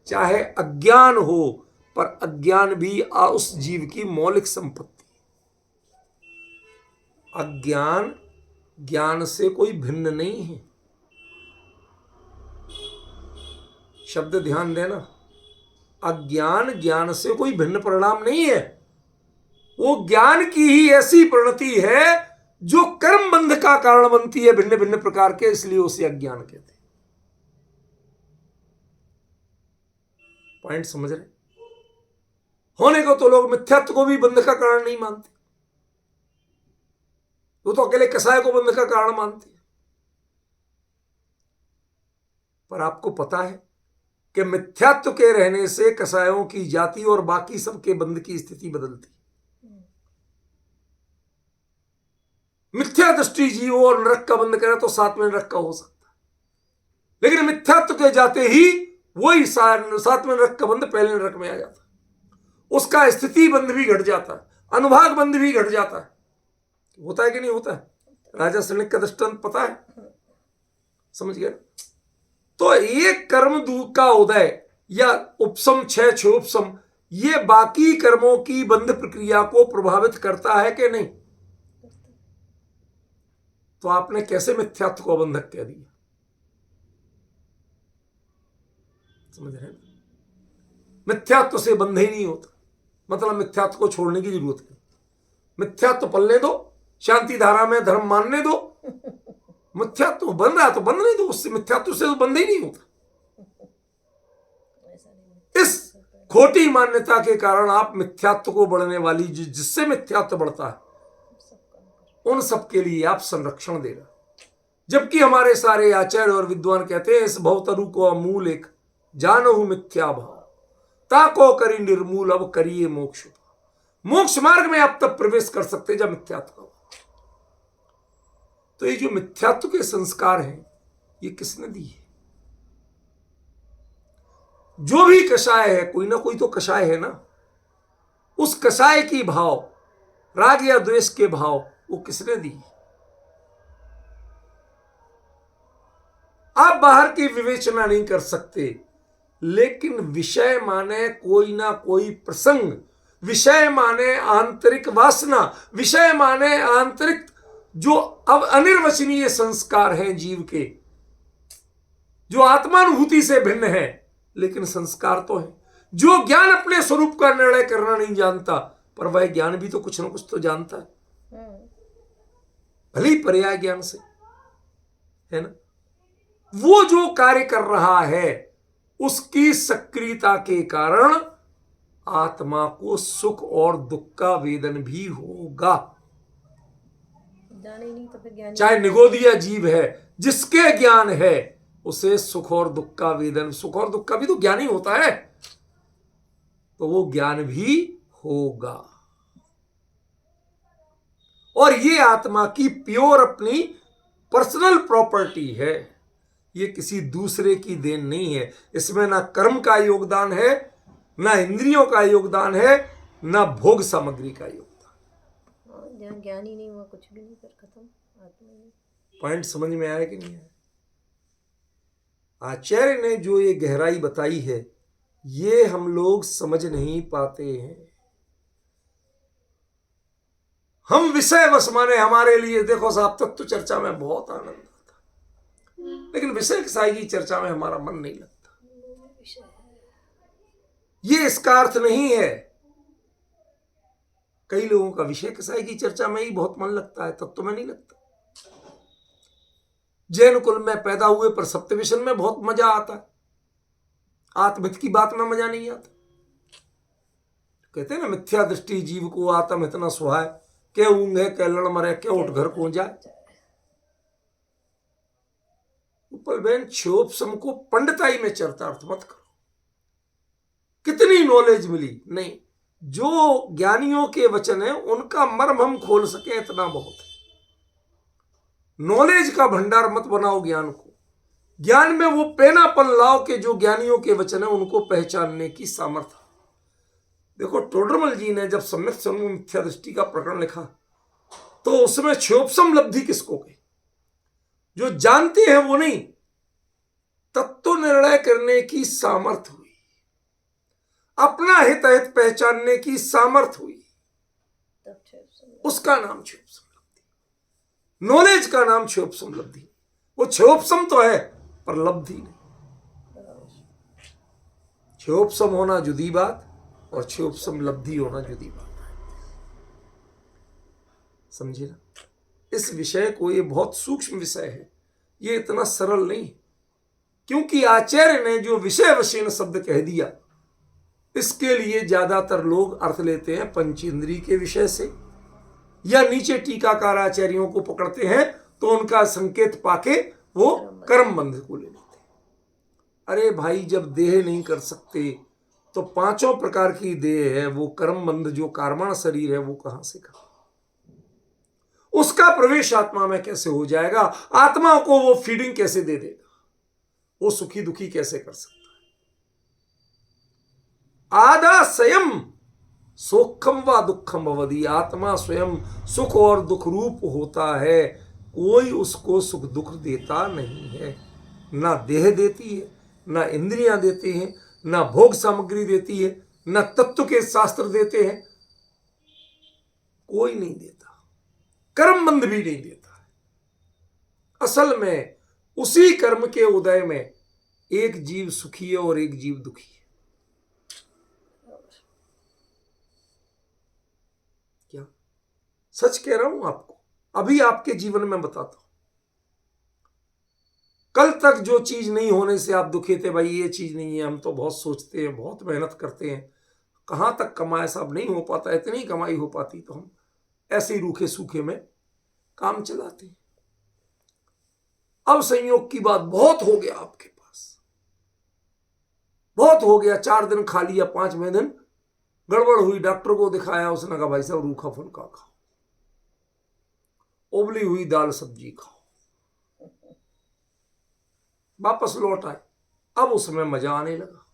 चाहे अज्ञान हो, पर अज्ञान भी उस जीव की मौलिक संपत्ति। अज्ञान ज्ञान से कोई भिन्न नहीं है। शब्द ध्यान देना, अज्ञान ज्ञान से कोई भिन्न परिणाम नहीं है। वो ज्ञान की ही ऐसी परिणति है जो कर्म बंध का कारण बनती है भिन्न भिन्न प्रकार के, इसलिए उसे अज्ञान कहते हैं। पॉइंट समझ रहे? होने को तो लोग मिथ्यात्व को भी बंध का कारण नहीं मानते, वो तो अकेले कसाय को बंध का कारण मानते हैं। पर आपको पता है कि मिथ्यात्व के रहने से कसायों की जाति और बाकी सबके बंध की स्थिति बदलती। मिथ्या दृष्टि जीव और नरक का बंध करे तो सातवें नरक का हो सकता है, लेकिन मिथ्यात्व के जाते ही वही सातवें नरक का बंध पहले नरक में आ जाता है। उसका स्थिति बंध भी घट जाता है, अनुभाग बंध भी घट जाता है। होता है कि नहीं होता है? राजा सैनिक का दृष्टांत पता है, समझ गए? तो एक कर्म दूत का उदय या उपसम छह उपसम, ये बाकी कर्मों की बंध प्रक्रिया को प्रभावित करता है कि नहीं? तो आपने कैसे मिथ्यात्व को बंधक कह दिया? समझ रहे हैं? मिथ्यात्व से बंध ही नहीं होता, मतलब मिथ्यात्व को छोड़ने की जरूरत नहीं। मिथ्यात्व पलने दो, शांति धारा में धर्म मानने दो। मिथ्यात्व बन रहा तो बंधने दो, उससे मिथ्यात्व से तो बंध ही नहीं होता। इस खोटी मान्यता के कारण आप मिथ्यात्व को बढ़ने वाली जिससे मिथ्यात्व बढ़ता है उन सब के लिए आप संरक्षण दे रहे, जबकि हमारे सारे आचार्य और विद्वान कहते हैं इस भवतरु को मूल एक जानहु मिथ्या भाव, ताको करी निर्मूल अब करिए मोक्ष। मोक्ष मार्ग में आप तब प्रवेश कर सकते जब मिथ्यात्व। तो ये जो मिथ्यात्व के संस्कार हैं ये किसने दिए? जो भी कषाय है, कोई ना कोई तो कषाय है ना। उस कषाय की भाव, राग या द्वेष के भाव, वो किसने दी? आप बाहर की विवेचना नहीं कर सकते, लेकिन विषय माने कोई ना कोई प्रसंग, विषय माने आंतरिक वासना, विषय माने आंतरिक जो अब अनिर्वचनीय संस्कार हैं जीव के, जो आत्मानुभूति से भिन्न है, लेकिन संस्कार तो है। जो ज्ञान अपने स्वरूप का निर्णय करना नहीं जानता, पर वह ज्ञान भी तो कुछ ना कुछ तो जानता है, भले ही पर्याय ज्ञान से, है ना। वो जो कार्य कर रहा है उसकी सक्रियता के कारण आत्मा को सुख और दुख का वेदन भी होगा। नहीं तो फिर ज्ञान, चाहे निगोदिया जीव है, जिसके ज्ञान है उसे सुख और दुख का वेदन, सुख और दुख का भी तो ज्ञान ही होता है, तो वो ज्ञान भी होगा। और ये आत्मा की प्योर अपनी पर्सनल प्रॉपर्टी है, ये किसी दूसरे की देन नहीं है। इसमें ना कर्म का योगदान है, ना इंद्रियों का योगदान है, ना भोग सामग्री का योगदान। जहाँ ज्ञान ही नहीं हुआ कुछ भी नहीं, कर खत्म आत्मा में। पॉइंट समझ में आया कि नहीं आया? आचार्य ने जो ये गहराई बताई है ये हम लोग समझ नहीं पाते हैं। हम विषय वश माने, हमारे लिए देखो साहब तत्व चर्चा में बहुत आनंद आता, लेकिन विषय कसाई की चर्चा में हमारा मन नहीं लगता। ये इसका अर्थ नहीं है, कई लोगों का विषय कसाई की चर्चा में ही बहुत मन लगता है, तत्व में नहीं लगता। जैन कुल में पैदा हुए पर सप्तविशन में बहुत मजा आता है, आत्महित की बात में मजा नहीं आता। कहते हैं ना, मिथ्या दृष्टि जीव को आत्म इतना सुहाय, के ऊंघे के लड़ मरे के उठ घर को जाए। उपलबेन क्षोभसम को पंडिताई में चरितार्थ मत करो। कितनी नॉलेज मिली नहीं, जो ज्ञानियों के वचन है उनका मर्म हम खोल सके इतना बहुत है। नॉलेज का भंडार मत बनाओ ज्ञान को, ज्ञान में वो पेनापन लाओ कि जो ज्ञानियों के वचन है उनको पहचानने की सामर्थ्य। देखो टोडरमल जी ने जब सम्यक सम्यक मिथ्या दृष्टि का प्रकरण लिखा तो उसमें क्षोभसम लब्धि किसको गई? जो जानते हैं वो नहीं, तत्व निर्णय करने की सामर्थ्य हुई, अपना हित अहित पहचानने की सामर्थ्य हुई, उसका नाम क्षोभसम लब्धि। नॉलेज का नाम क्षोभसम लब्धि। वो क्षोभसम तो है पर लब्धि नहीं। क्षोभसम होना जुदी बात और क्षोभसम लब्धि होना जुदी बात। समझे ना? इस विषय को, ये बहुत सूक्ष्म विषय है, ये इतना सरल नहीं, क्योंकि आचार्य ने जो विषय वशीन शब्द कह दिया, इसके लिए ज्यादातर लोग अर्थ लेते हैं पंचेंद्रिय के विषय से, या नीचे टीकाकार आचार्यों को पकड़ते हैं तो उनका संकेत पाके वो कर्म बंध को ले लेते हैं। अरे भाई, जब देह नहीं कर सकते तो पांचों प्रकार की देह है, वो कर्म बंध जो कार्मण शरीर है वो कहां से कर? उसका प्रवेश आत्मा में कैसे हो जाएगा? आत्मा को वो फीडिंग कैसे दे देगा? वो सुखी दुखी कैसे कर सकता है? आदा स्वयं सुखम व दुखम भवति। आत्मा स्वयं सुख और दुख रूप होता है, कोई उसको सुख दुख देता नहीं है। ना देह देती है, ना इंद्रियां देती हैं, ना भोग सामग्री देती है, ना तत्व के शास्त्र देते हैं, कोई नहीं देता। कर्म बंध भी नहीं देता है। असल में उसी कर्म के उदय में एक जीव सुखी है और एक जीव दुखी है। क्या सच कह रहा हूं आपको? अभी आपके जीवन में बताता हूं। कल तक जो चीज नहीं होने से आप दुखी थे, भाई ये चीज नहीं है, हम तो बहुत सोचते हैं, बहुत मेहनत करते हैं, कहां तक कमाए साहब, नहीं हो पाता, इतनी कमाई हो पाती तो हम ऐसे ही रूखे सूखे में काम चलाते हैं। अब संयोग की बात, बहुत हो गया आपके पास, बहुत हो गया, 4 दिन खा लिया, 5वें दिन गड़बड़ हुई, डॉक्टर को दिखाया, उसने कहा भाई साहब रूखा फुल्का खाओ, उबली हुई दाल सब्जी खाओ। वापस लौट आए, अब उसमें मजा आने लगा,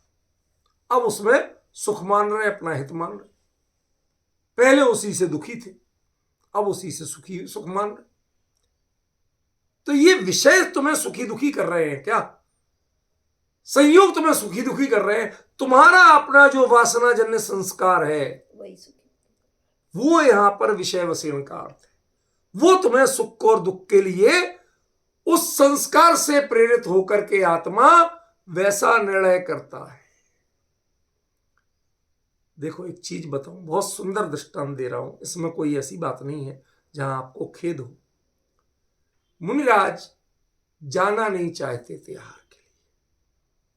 अब उसमें सुख मान रहे, अपना हित मान रहे। पहले उसी से दुखी थे, अब उसी से सुखी सुख मान रहे। तो ये विषय तुम्हें सुखी दुखी कर रहे हैं क्या? संयोग तुम्हें सुखी दुखी कर रहे हैं। तुम्हारा अपना जो वासनाजन्य संस्कार है वो यहां पर विषय वसीयन का अर्थ है। वो तुम्हें सुख और दुख के लिए उस संस्कार से प्रेरित होकर के आत्मा वैसा निर्णय करता है। देखो एक चीज बताऊं, बहुत सुंदर दृष्टांत दे रहा हूं, इसमें कोई ऐसी बात नहीं है जहां आपको खेद हो। मुनिराज जाना नहीं चाहते थे आहार के लिए,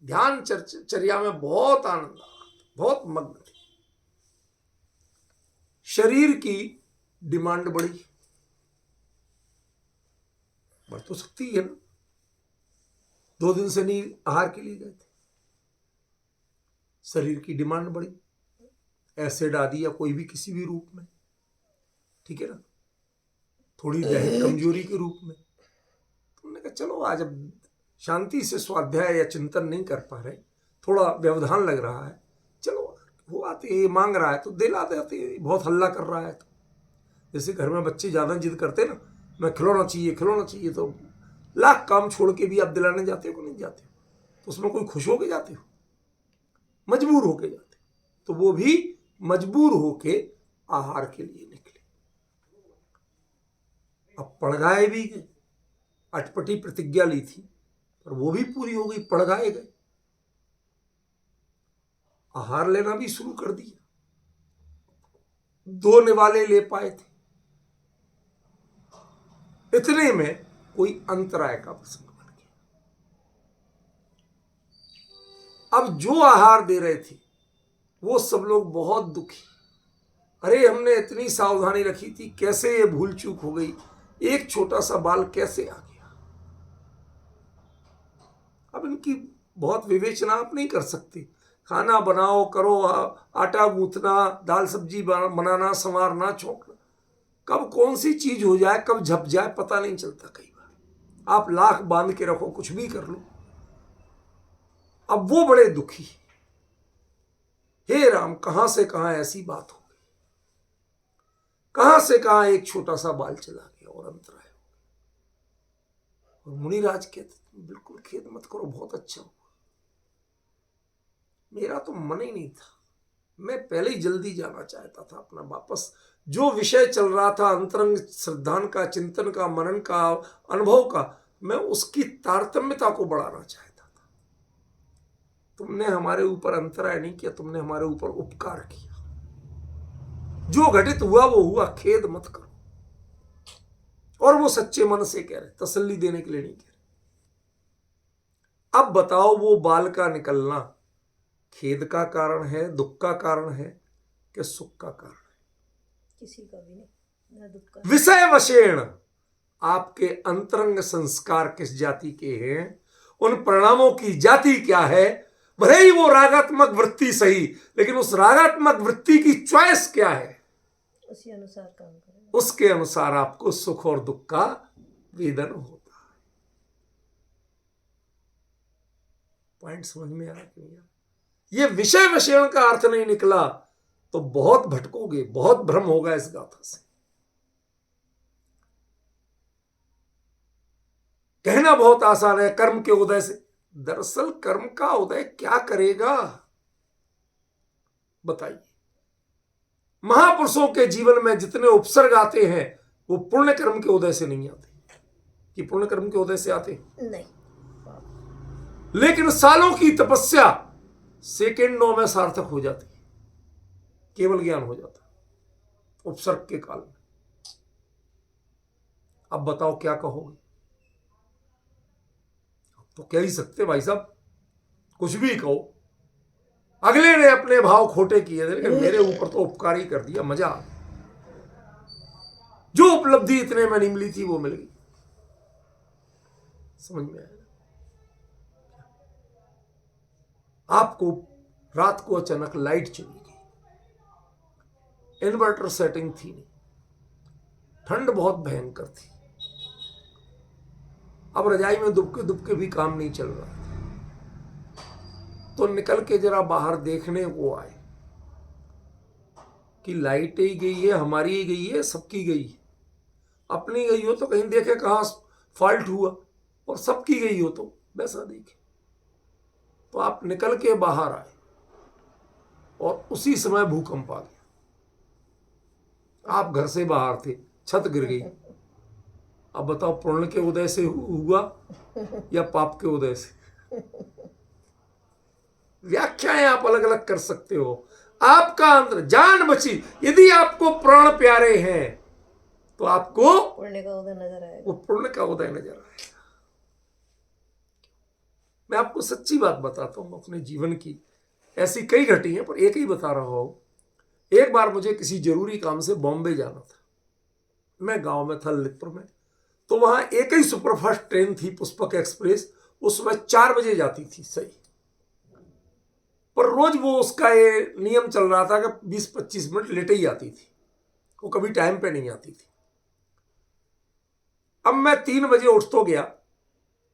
ध्यान चर्या में बहुत आनंद आ रहा था, बहुत मग्न थे। शरीर की डिमांड बढ़ी, बढ़ तो सकती है ना, 2 दिन से नहीं आहार के लिए गए थे, शरीर की डिमांड बढ़ी, एसिड आदि या कोई भी किसी भी रूप में, ठीक है ना, थोड़ी दैहिक कमजोरी के रूप में। तुमने कहा चलो आज अब शांति से स्वाध्याय या चिंतन नहीं कर पा रहे, थोड़ा व्यवधान लग रहा है, चलो वो आते मांग रहा है तो दिला देते, बहुत हल्ला कर रहा है तो, जैसे घर में बच्चे ज्यादा जिद करते ना, मैं खिलौना चाहिए खिलौना चाहिए, तो लाख काम छोड़ के भी आप दिलाने जाते हो कि नहीं जाते हो? तो उसमें कोई खुश होके जाते हो? मजबूर होके जाते हो। तो वो भी मजबूर होके आहार के लिए निकले। अब पड़गाए भी गए, अटपटी प्रतिज्ञा ली थी पर वो भी पूरी हो गई, पड़गाए गए, आहार लेना भी शुरू कर दिया। 2 निवाले ले पाए थे, इतने में कोई अंतराय का प्रसंग बन गया। अब जो आहार दे रहे थे वो सब लोग बहुत दुखी, अरे हमने इतनी सावधानी रखी थी, कैसे ये भूल चूक हो गई, एक छोटा सा बाल कैसे आ गया। अब इनकी बहुत विवेचना आप नहीं कर सकते, खाना बनाओ करो, आटा गूंथना, दाल सब्जी बनाना, संवारना, छोंकना, कब कौन सी चीज हो जाए, कब झप जाए पता नहीं चलता। कई बार आप लाख बांध के रखो, कुछ भी कर लो। अब वो बड़े दुखी, हे राम, कहां से कहां ऐसी बात हो गई, कहां से कहां एक छोटा सा बाल चला गया और अंतराय हो गया। और मुनिराज कहते बिल्कुल खेद मत करो, बहुत अच्छा हुआ, मेरा तो मन ही नहीं था, मैं पहले ही जल्दी जाना चाहता था अपना वापस। जो विषय चल रहा था अंतरंग श्रद्धान का, चिंतन का, मनन का, अनुभव का, मैं उसकी तारतम्यता को बढ़ाना चाहता था। तुमने हमारे ऊपर अंतराय नहीं किया, तुमने हमारे ऊपर उपकार किया। जो घटित हुआ वो हुआ, खेद मत करो। और वो सच्चे मन से कह रहे, तसल्ली देने के लिए नहीं कह रहे। अब बताओ, वो बाल का निकलना खेद का कारण है, दुख का कारण है, कि सुख का कारण है? किसी का भी नहीं, ना दुख का। विषय वशेण आपके अंतरंग संस्कार किस जाति के हैं, उन परिणामों की जाति क्या है? भले ही वो रागात्मक वृत्ति सही, लेकिन उस रागात्मक वृत्ति की चॉइस क्या है? उसी अनुसार काम करें, उसके अनुसार आपको सुख और दुख का वेदन होता है। पॉइंट समझ में आ रहा कि नहीं? ये विषय विषयों का अर्थ नहीं निकला तो बहुत भटकोगे, बहुत भ्रम होगा इस गाथा से। कहना बहुत आसान है कर्म के उदय से, दरअसल कर्म का उदय क्या करेगा बताइए। महापुरुषों के जीवन में जितने उपसर्ग आते हैं वो पुण्य कर्म के उदय से नहीं आते, कि पुण्य कर्म के उदय से आते नहीं। लेकिन सालों की तपस्या सेकेंडों में सार्थक हो जाती है, केवल ज्ञान हो जाता है उपसर्ग के काल में। अब बताओ क्या कहोगे? तो कह ही सकते भाई साहब, कुछ भी कहो, अगले ने अपने भाव खोटे किए, लेकिन मेरे ऊपर तो उपकार ही कर दिया, मजा आ गया। जो उपलब्धि इतने में नहीं मिली थी वो मिल गई। समझ में आया? आपको रात को अचानक लाइट चली गई, इन्वर्टर सेटिंग थी नहीं, ठंड बहुत भयंकर थी, अब रजाई में दुबके दुबके भी काम नहीं चल रहा था। तो निकल के जरा बाहर देखने को आए कि लाइट ही गई है, हमारी ही गई है, सबकी गई है। अपनी गई हो तो कहीं देखे कहां फॉल्ट हुआ, और सबकी गई हो तो वैसा देखे। तो आप निकल के बाहर आए और उसी समय भूकंप आ गया। आप घर से बाहर थे, छत गिर गई। अब बताओ पुण्य के उदय से हुआ या पाप के उदय से? व्याख्याएं आप अलग अलग कर सकते हो। आपका अंदर जान बची, यदि आपको प्राण प्यारे हैं तो आपको पुण्य का उदय नजर आएगा, वो पुण्य का उदय नजर आएगा। मैं आपको सच्ची बात बताता हूं अपने जीवन की, ऐसी कई घटी हैं पर एक ही बता रहा हूं। एक बार मुझे किसी जरूरी काम से बॉम्बे जाना था, मैं गांव में था ललितपुर में, तो वहां एक ही सुपरफास्ट ट्रेन थी पुष्पक एक्सप्रेस, उस समय 4 बजे जाती थी सही, पर रोज वो उसका ये नियम चल रहा था कि 20-25 मिनट लेटे ही आती थी, वो कभी टाइम पे नहीं आती थी। अब मैं 3 बजे उठ तो गया,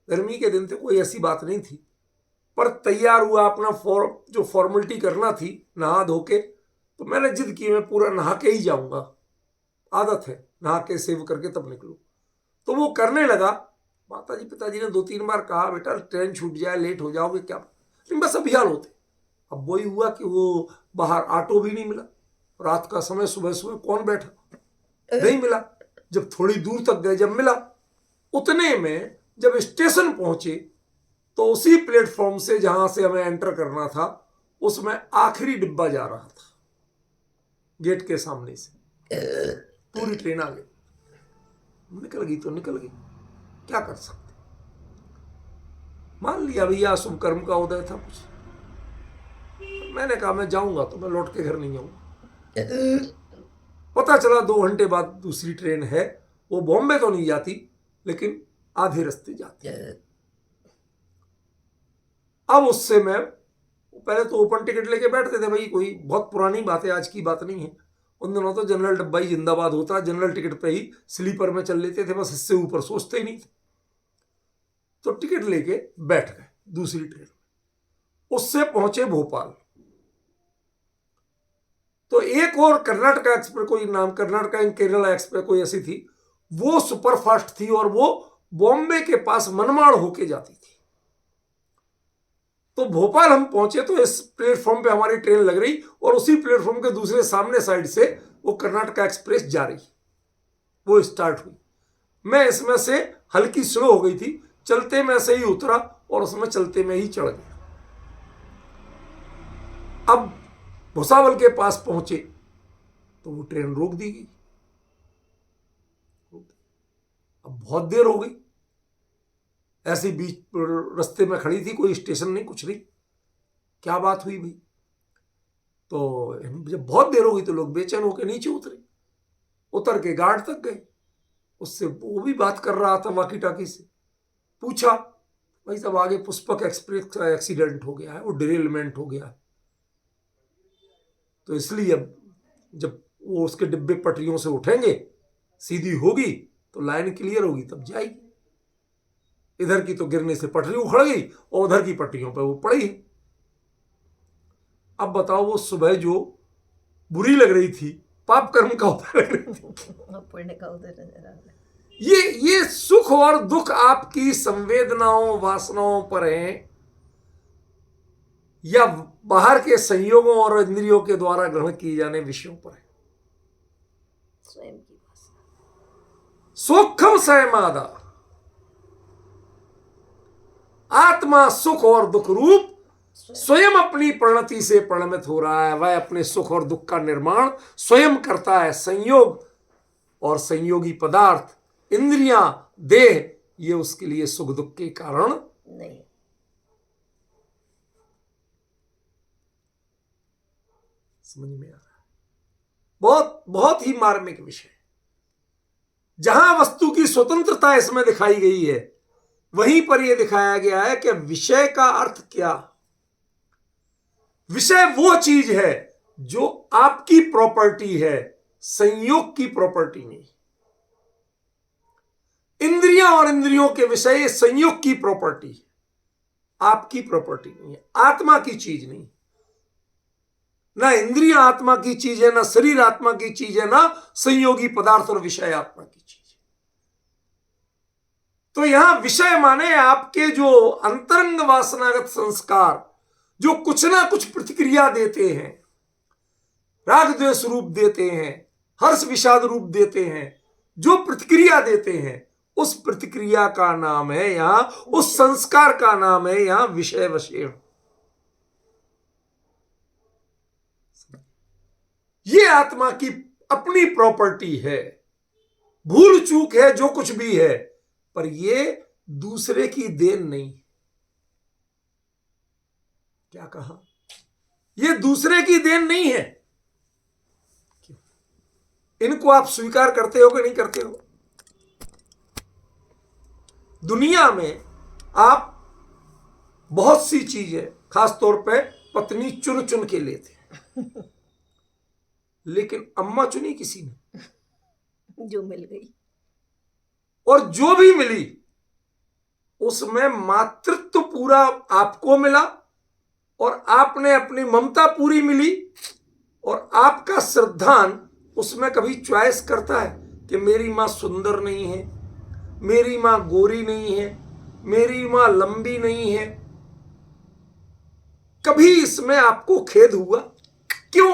गर्मी के दिन थे, कोई ऐसी बात नहीं थी, पर तैयार हुआ अपना जो फॉर्मेलिटी करना थी नहा धो के, तो मैंने जिद की मैं पूरा नहा के ही जाऊंगा, आदत है नहा के सेव करके तब निकलूं। तो वो करने लगा। माताजी पिताजी ने 2-3 बार कहा बेटा ट्रेन छूट जाए, लेट हो जाओगे क्या, लेकिन बस अभियान होते। अब वही हुआ कि वो बाहर ऑटो भी नहीं मिला, रात का समय, सुबह सुबह कौन बैठा, नहीं मिला। जब थोड़ी दूर तक गए, जब मिला, उतने में जब स्टेशन पहुंचे तो उसी प्लेटफॉर्म से जहां से हमें एंटर करना था, उसमें आखिरी डिब्बा जा रहा था गेट के सामने से। पूरी ट्रेन आ गई, निकल गई तो निकल गई, क्या कर सकते। मान लिया भैया शुभ कर्म का उदय था कुछ, मैंने कहा मैं जाऊंगा तो मैं लौट के घर नहीं आऊंगा। पता चला 2 घंटे बाद दूसरी ट्रेन है, वो बॉम्बे तो नहीं जाती लेकिन आधे रास्ते जाती है। अब उससे मैं पहले तो ओपन टिकट लेके बैठते थे भाई, कोई बहुत पुरानी बात है, आज की बात नहीं है। उन दिनों तो जनरल डब्बा ही जिंदाबाद होता, जनरल टिकट पे ही स्लीपर में चल लेते थे, बस इससे ऊपर सोचते ही नहीं थे। तो टिकट लेके बैठ गए दूसरी ट्रेन, उससे पहुंचे भोपाल। तो एक और कर्नाटका एक्सप्रेस, कोई नाम कर्नाटका एंड केरला एक्सप्रेस कोई ऐसी थी, वो सुपरफास्ट थी और वो बॉम्बे के पास मनमाड़ होके जाती थी। तो भोपाल हम पहुंचे तो इस प्लेटफॉर्म पे हमारी ट्रेन लग रही और उसी प्लेटफॉर्म के दूसरे सामने साइड से वो कर्नाटका एक्सप्रेस जा रही, वो स्टार्ट हुई। मैं इसमें से हल्की स्लो हो गई थी, चलते में से ही उतरा और उसमें चलते में ही चढ़ गया। अब भुसावल के पास पहुंचे तो वो ट्रेन रोक दी गई। अब बहुत देर हो गई, ऐसी बीच रास्ते में खड़ी थी, कोई स्टेशन नहीं कुछ नहीं, क्या बात हुई भाई। तो जब बहुत देर हो गई तो लोग बेचैन होकर नीचे उतरे, उतर के गार्ड तक गए, उससे वो भी बात कर रहा था वाकी टाकी से। पूछा, भाई साहब आगे पुष्पक एक्सप्रेस का एक्सीडेंट हो गया है, वो डिरेलमेंट हो गया है, तो इसलिए अब जब वो उसके डिब्बे पटरियों से उठेंगे, सीधी होगी तो लाइन क्लियर होगी तब जाएगी। इधर की तो गिरने से पटरी उखड़ गई और उधर की पटरियों पे वो पड़ी। अब बताओ, वो सुबह जो बुरी लग रही थी, पाप कर्म का उधर लग रही थी, पुण्य का उधर नजर आ रहा है। ये सुख और दुख आपकी संवेदनाओं वासनाओं पर है या बाहर के संयोगों और इंद्रियों के द्वारा ग्रहण किए जाने विषयों पर है। स्वयं की वासना। सोखम सयमादा, आत्मा सुख और दुख रूप स्वयं अपनी परिणति से परिणमित हो रहा है। वह अपने सुख और दुख का निर्माण स्वयं करता है। संयोग और संयोगी पदार्थ, इंद्रियां, देह, ये उसके लिए सुख दुख के कारण नहीं। समझ में आ रहा है? बहुत बहुत ही मार्मिक विषय। जहां वस्तु की स्वतंत्रता इसमें दिखाई गई है, वहीं पर यह दिखाया गया है कि विषय का अर्थ क्या। विषय वो चीज है जो आपकी प्रॉपर्टी है, संयोग की प्रॉपर्टी नहीं। इंद्रियां और इंद्रियों के विषय संयोग की प्रॉपर्टी है, आपकी प्रॉपर्टी नहीं है, आत्मा की चीज नहीं। ना इंद्रियां आत्मा की चीज है, ना शरीर आत्मा की चीज है, ना संयोगी पदार्थ और विषय आत्मा की चीज है। तो यहां विषय माने आपके जो अंतरंग वासनागत संस्कार, जो कुछ ना कुछ प्रतिक्रिया देते हैं, राग द्वेष रूप देते हैं, हर्ष विषाद रूप देते हैं, जो प्रतिक्रिया देते हैं, उस प्रतिक्रिया का नाम है यहां, उस संस्कार का नाम है यहां विषय वशीर्ण। ये आत्मा की अपनी प्रॉपर्टी है, भूल चूक है जो कुछ भी है, पर ये दूसरे की देन नहीं। क्या कहा? ये दूसरे की देन नहीं है। इनको आप स्वीकार करते हो कि नहीं करते हो? दुनिया में आप बहुत सी चीजें, खासतौर पे पत्नी चुन चुन के लेते हैं, लेकिन अम्मा चुनी किसी ने, जो मिल गई। और जो भी मिली उसमें मातृत्व पूरा आपको मिला और आपने अपनी ममता पूरी मिली, और आपका श्रद्धान उसमें कभी चॉइस करता है कि मेरी मां सुंदर नहीं है, मेरी मां गोरी नहीं है, मेरी मां लंबी नहीं है? कभी इसमें आपको खेद हुआ? क्यों?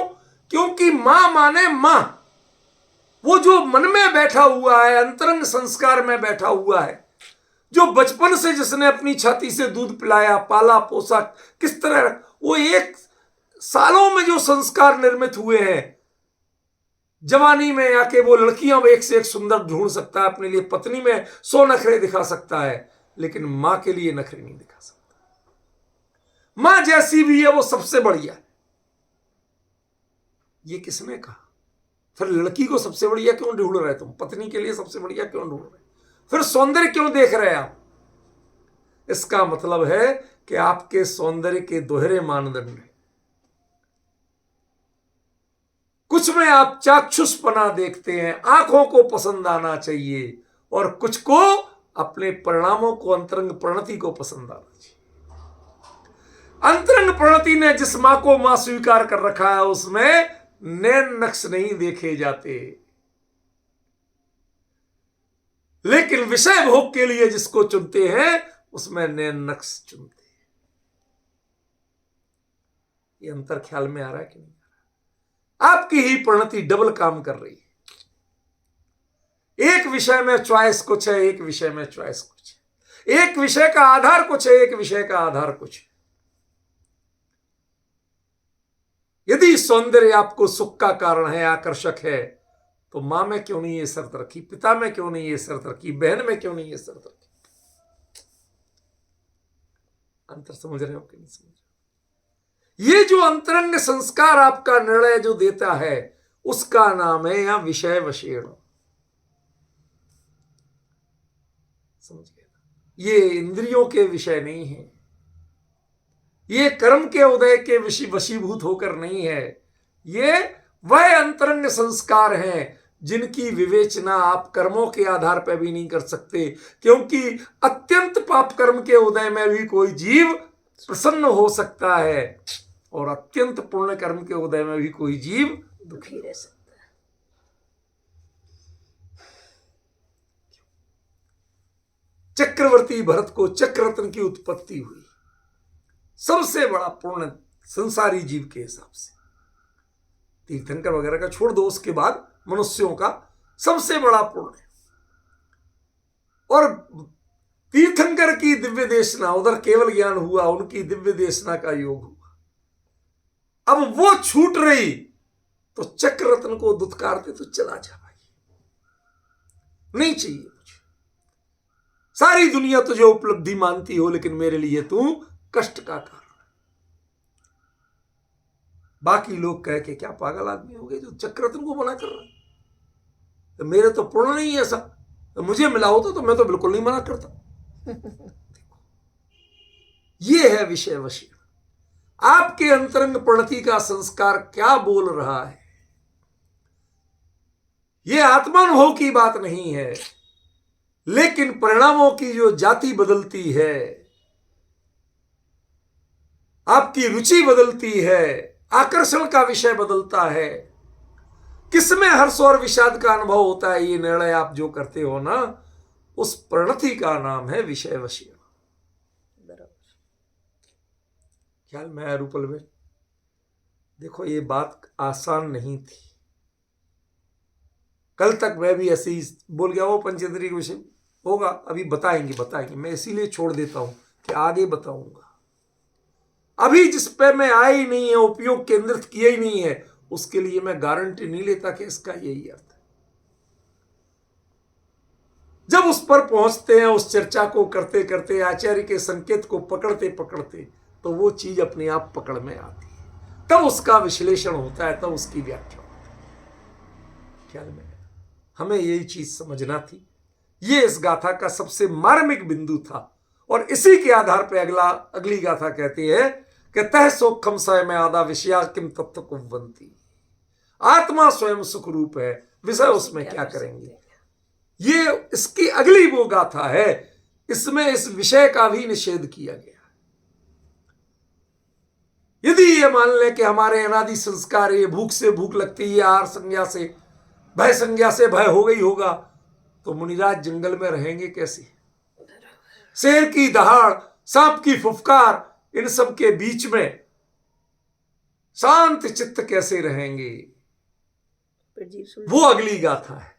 क्योंकि मां माने मां, वो जो मन में बैठा हुआ है, अंतरंग संस्कार में बैठा हुआ है, जो बचपन से जिसने अपनी छाती से दूध पिलाया, पाला पोसा, किस तरह, वो एक सालों में जो संस्कार निर्मित हुए हैं, जवानी में आके वो लड़कियां एक से एक सुंदर ढूंढ सकता है, अपने लिए पत्नी में 100 नखरे दिखा सकता है, लेकिन मां के लिए नखरे नहीं दिखा सकता। मां जैसी भी है वो सबसे बढ़िया है। ये किसने कहा? फिर लड़की को सबसे बढ़िया क्यों ढूंढ रहे तुम? पत्नी के लिए सबसे बढ़िया क्यों ढूंढ रहे? फिर सौंदर्य क्यों देख रहे आप? इसका मतलब है कि आपके सौंदर्य के दोहरे मानदंड हैं। कुछ में आप चाक्षुषपना देखते हैं, आंखों को पसंद आना चाहिए, और कुछ को अपने परिणामों को, अंतरंग प्रणति को पसंद आना चाहिए। अंतरंग प्रणति ने जिस मां को मां स्वीकार कर रखा है, उसमें नैन नक्श नहीं देखे जाते, लेकिन विषय भोग के लिए जिसको चुनते हैं उसमें नैन नक्श चुनते हैं। ये अंतर ख्याल में आ रहा है कि नहीं आ रहा? आपकी ही परिणति डबल काम कर रही है। एक विषय में चॉइस कुछ है, एक विषय में चॉइस कुछ है। एक विषय का आधार कुछ है, एक विषय का आधार कुछ है। यदि सौंदर्य आपको सुख का कारण है, आकर्षक है, तो मां में क्यों नहीं ये शर्त रखी, पिता में क्यों नहीं ये शर्त रखी, बहन में क्यों नहीं ये शर्त रखी? अंतर समझ रहे हो कि नहीं समझ रहे? ये जो अंतरंग संस्कार आपका निर्णय जो देता है, उसका नाम है यहां विषय वशीर्ण। समझ गए? ये इंद्रियों के विषय नहीं है, ये कर्म के उदय के वशीभूत होकर नहीं है। ये वह अंतरंग संस्कार हैं जिनकी विवेचना आप कर्मों के आधार पर भी नहीं कर सकते, क्योंकि अत्यंत पाप कर्म के उदय में भी कोई जीव प्रसन्न हो सकता है और अत्यंत पुण्य कर्म के उदय में भी कोई जीव दुखी रह सकता है। चक्रवर्ती भरत को चक्ररत्न की उत्पत्ति हुई, सबसे बड़ा पुण्य संसारी जीव के हिसाब से। तीर्थंकर वगैरह का छोड़ दो, उसके बाद मनुष्यों का सबसे बड़ा पुण्य। और तीर्थंकर की दिव्य देशना, उधर केवल ज्ञान हुआ, उनकी दिव्य देशना का योग हुआ। अब वो छूट रही तो चक्ररत्न को दुत्कारते तो चला जा भाई, नहीं चाहिए मुझे। सारी दुनिया तुझे उपलब्धि मानती हो, लेकिन मेरे लिए तू कष्ट का कारण। बाकी लोग कह के क्या पागल आदमी हो गए जो चक्ररत्न को मना कर रहा है? तो मेरे तो पूर्ण नहीं है ऐसा, तो मुझे मिला होता तो मैं तो बिल्कुल नहीं मना करता। ये है विषय वशीर्ण। आपके अंतरंग प्रणति का संस्कार क्या बोल रहा है? यह आत्मानुभव की बात नहीं है, लेकिन परिणामों की जो जाति बदलती है, आपकी रुचि बदलती है, आकर्षण का विषय बदलता है, किसमें हर्ष और विषाद का अनुभव होता है, ये निर्णय आप जो करते हो ना, उस प्रणति का नाम है विषय वशीर्ण। ख्याल में आया रूपल में? देखो ये बात आसान नहीं थी। कल तक मैं भी ऐसे ही बोल गया, वो पंचेंद्रिय का विषय होगा, अभी बताएंगे। मैं इसीलिए छोड़ देता हूं कि आगे बताऊंगा। अभी जिस पे मैं आया ही नहीं है, उपयोग केंद्रित किया ही नहीं है, उसके लिए मैं गारंटी नहीं लेता कि इसका यही अर्थ है। जब उस पर पहुंचते हैं, उस चर्चा को करते करते, आचार्य के संकेत को पकड़ते पकड़ते, तो वो चीज अपने आप पकड़ में आती है, तब उसका विश्लेषण होता है, तब उसकी व्याख्या होती है। ख्याल में हमें यही चीज समझना थी। ये इस गाथा का सबसे मार्मिक बिंदु था, और इसी के आधार पर अगली गाथा कहती है कि तह सोखम स्वयं आदा विषया किम तत्व कुवंती। आत्मा स्वयं सुख रूप है, विषय उसमें क्या करेंगे। ये इसकी अगली वो गाथा है, इसमें इस विषय का भी निषेध किया गया। यदि ये मान लें कि हमारे अनादि संस्कार, ये भूख से भूख लगती है, आहार संज्ञा से, भय संज्ञा से भय हो गई होगा, तो मुनिराज जंगल में रहेंगे कैसे? शेर की दहाड़, सांप की फुफकार, इन सब के बीच में शांत चित्त कैसे रहेंगे? वो अगली गाथा है।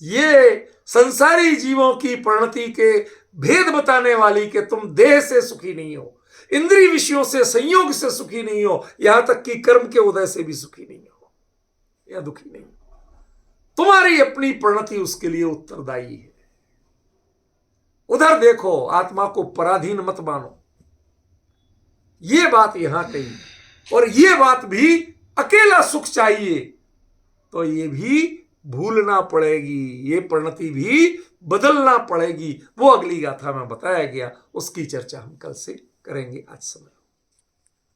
ये संसारी जीवों की परिणति के भेद बताने वाली कि तुम देह से सुखी नहीं हो, इंद्रिय विषयों से, संयोग से सुखी नहीं हो, यहां तक कि कर्म के उदय से भी सुखी नहीं हो या दुखी नहीं हो। तुम्हारी अपनी परिणति उसके लिए उत्तरदायी है। उधर देखो, आत्मा को पराधीन मत मानो, ये बात यहां कही। और ये बात भी, अकेला सुख चाहिए तो ये भी भूलना पड़ेगी, ये परिणति भी बदलना पड़ेगी। वो अगली गाथा में बताया गया, उसकी चर्चा हम कल से करेंगे। आज समय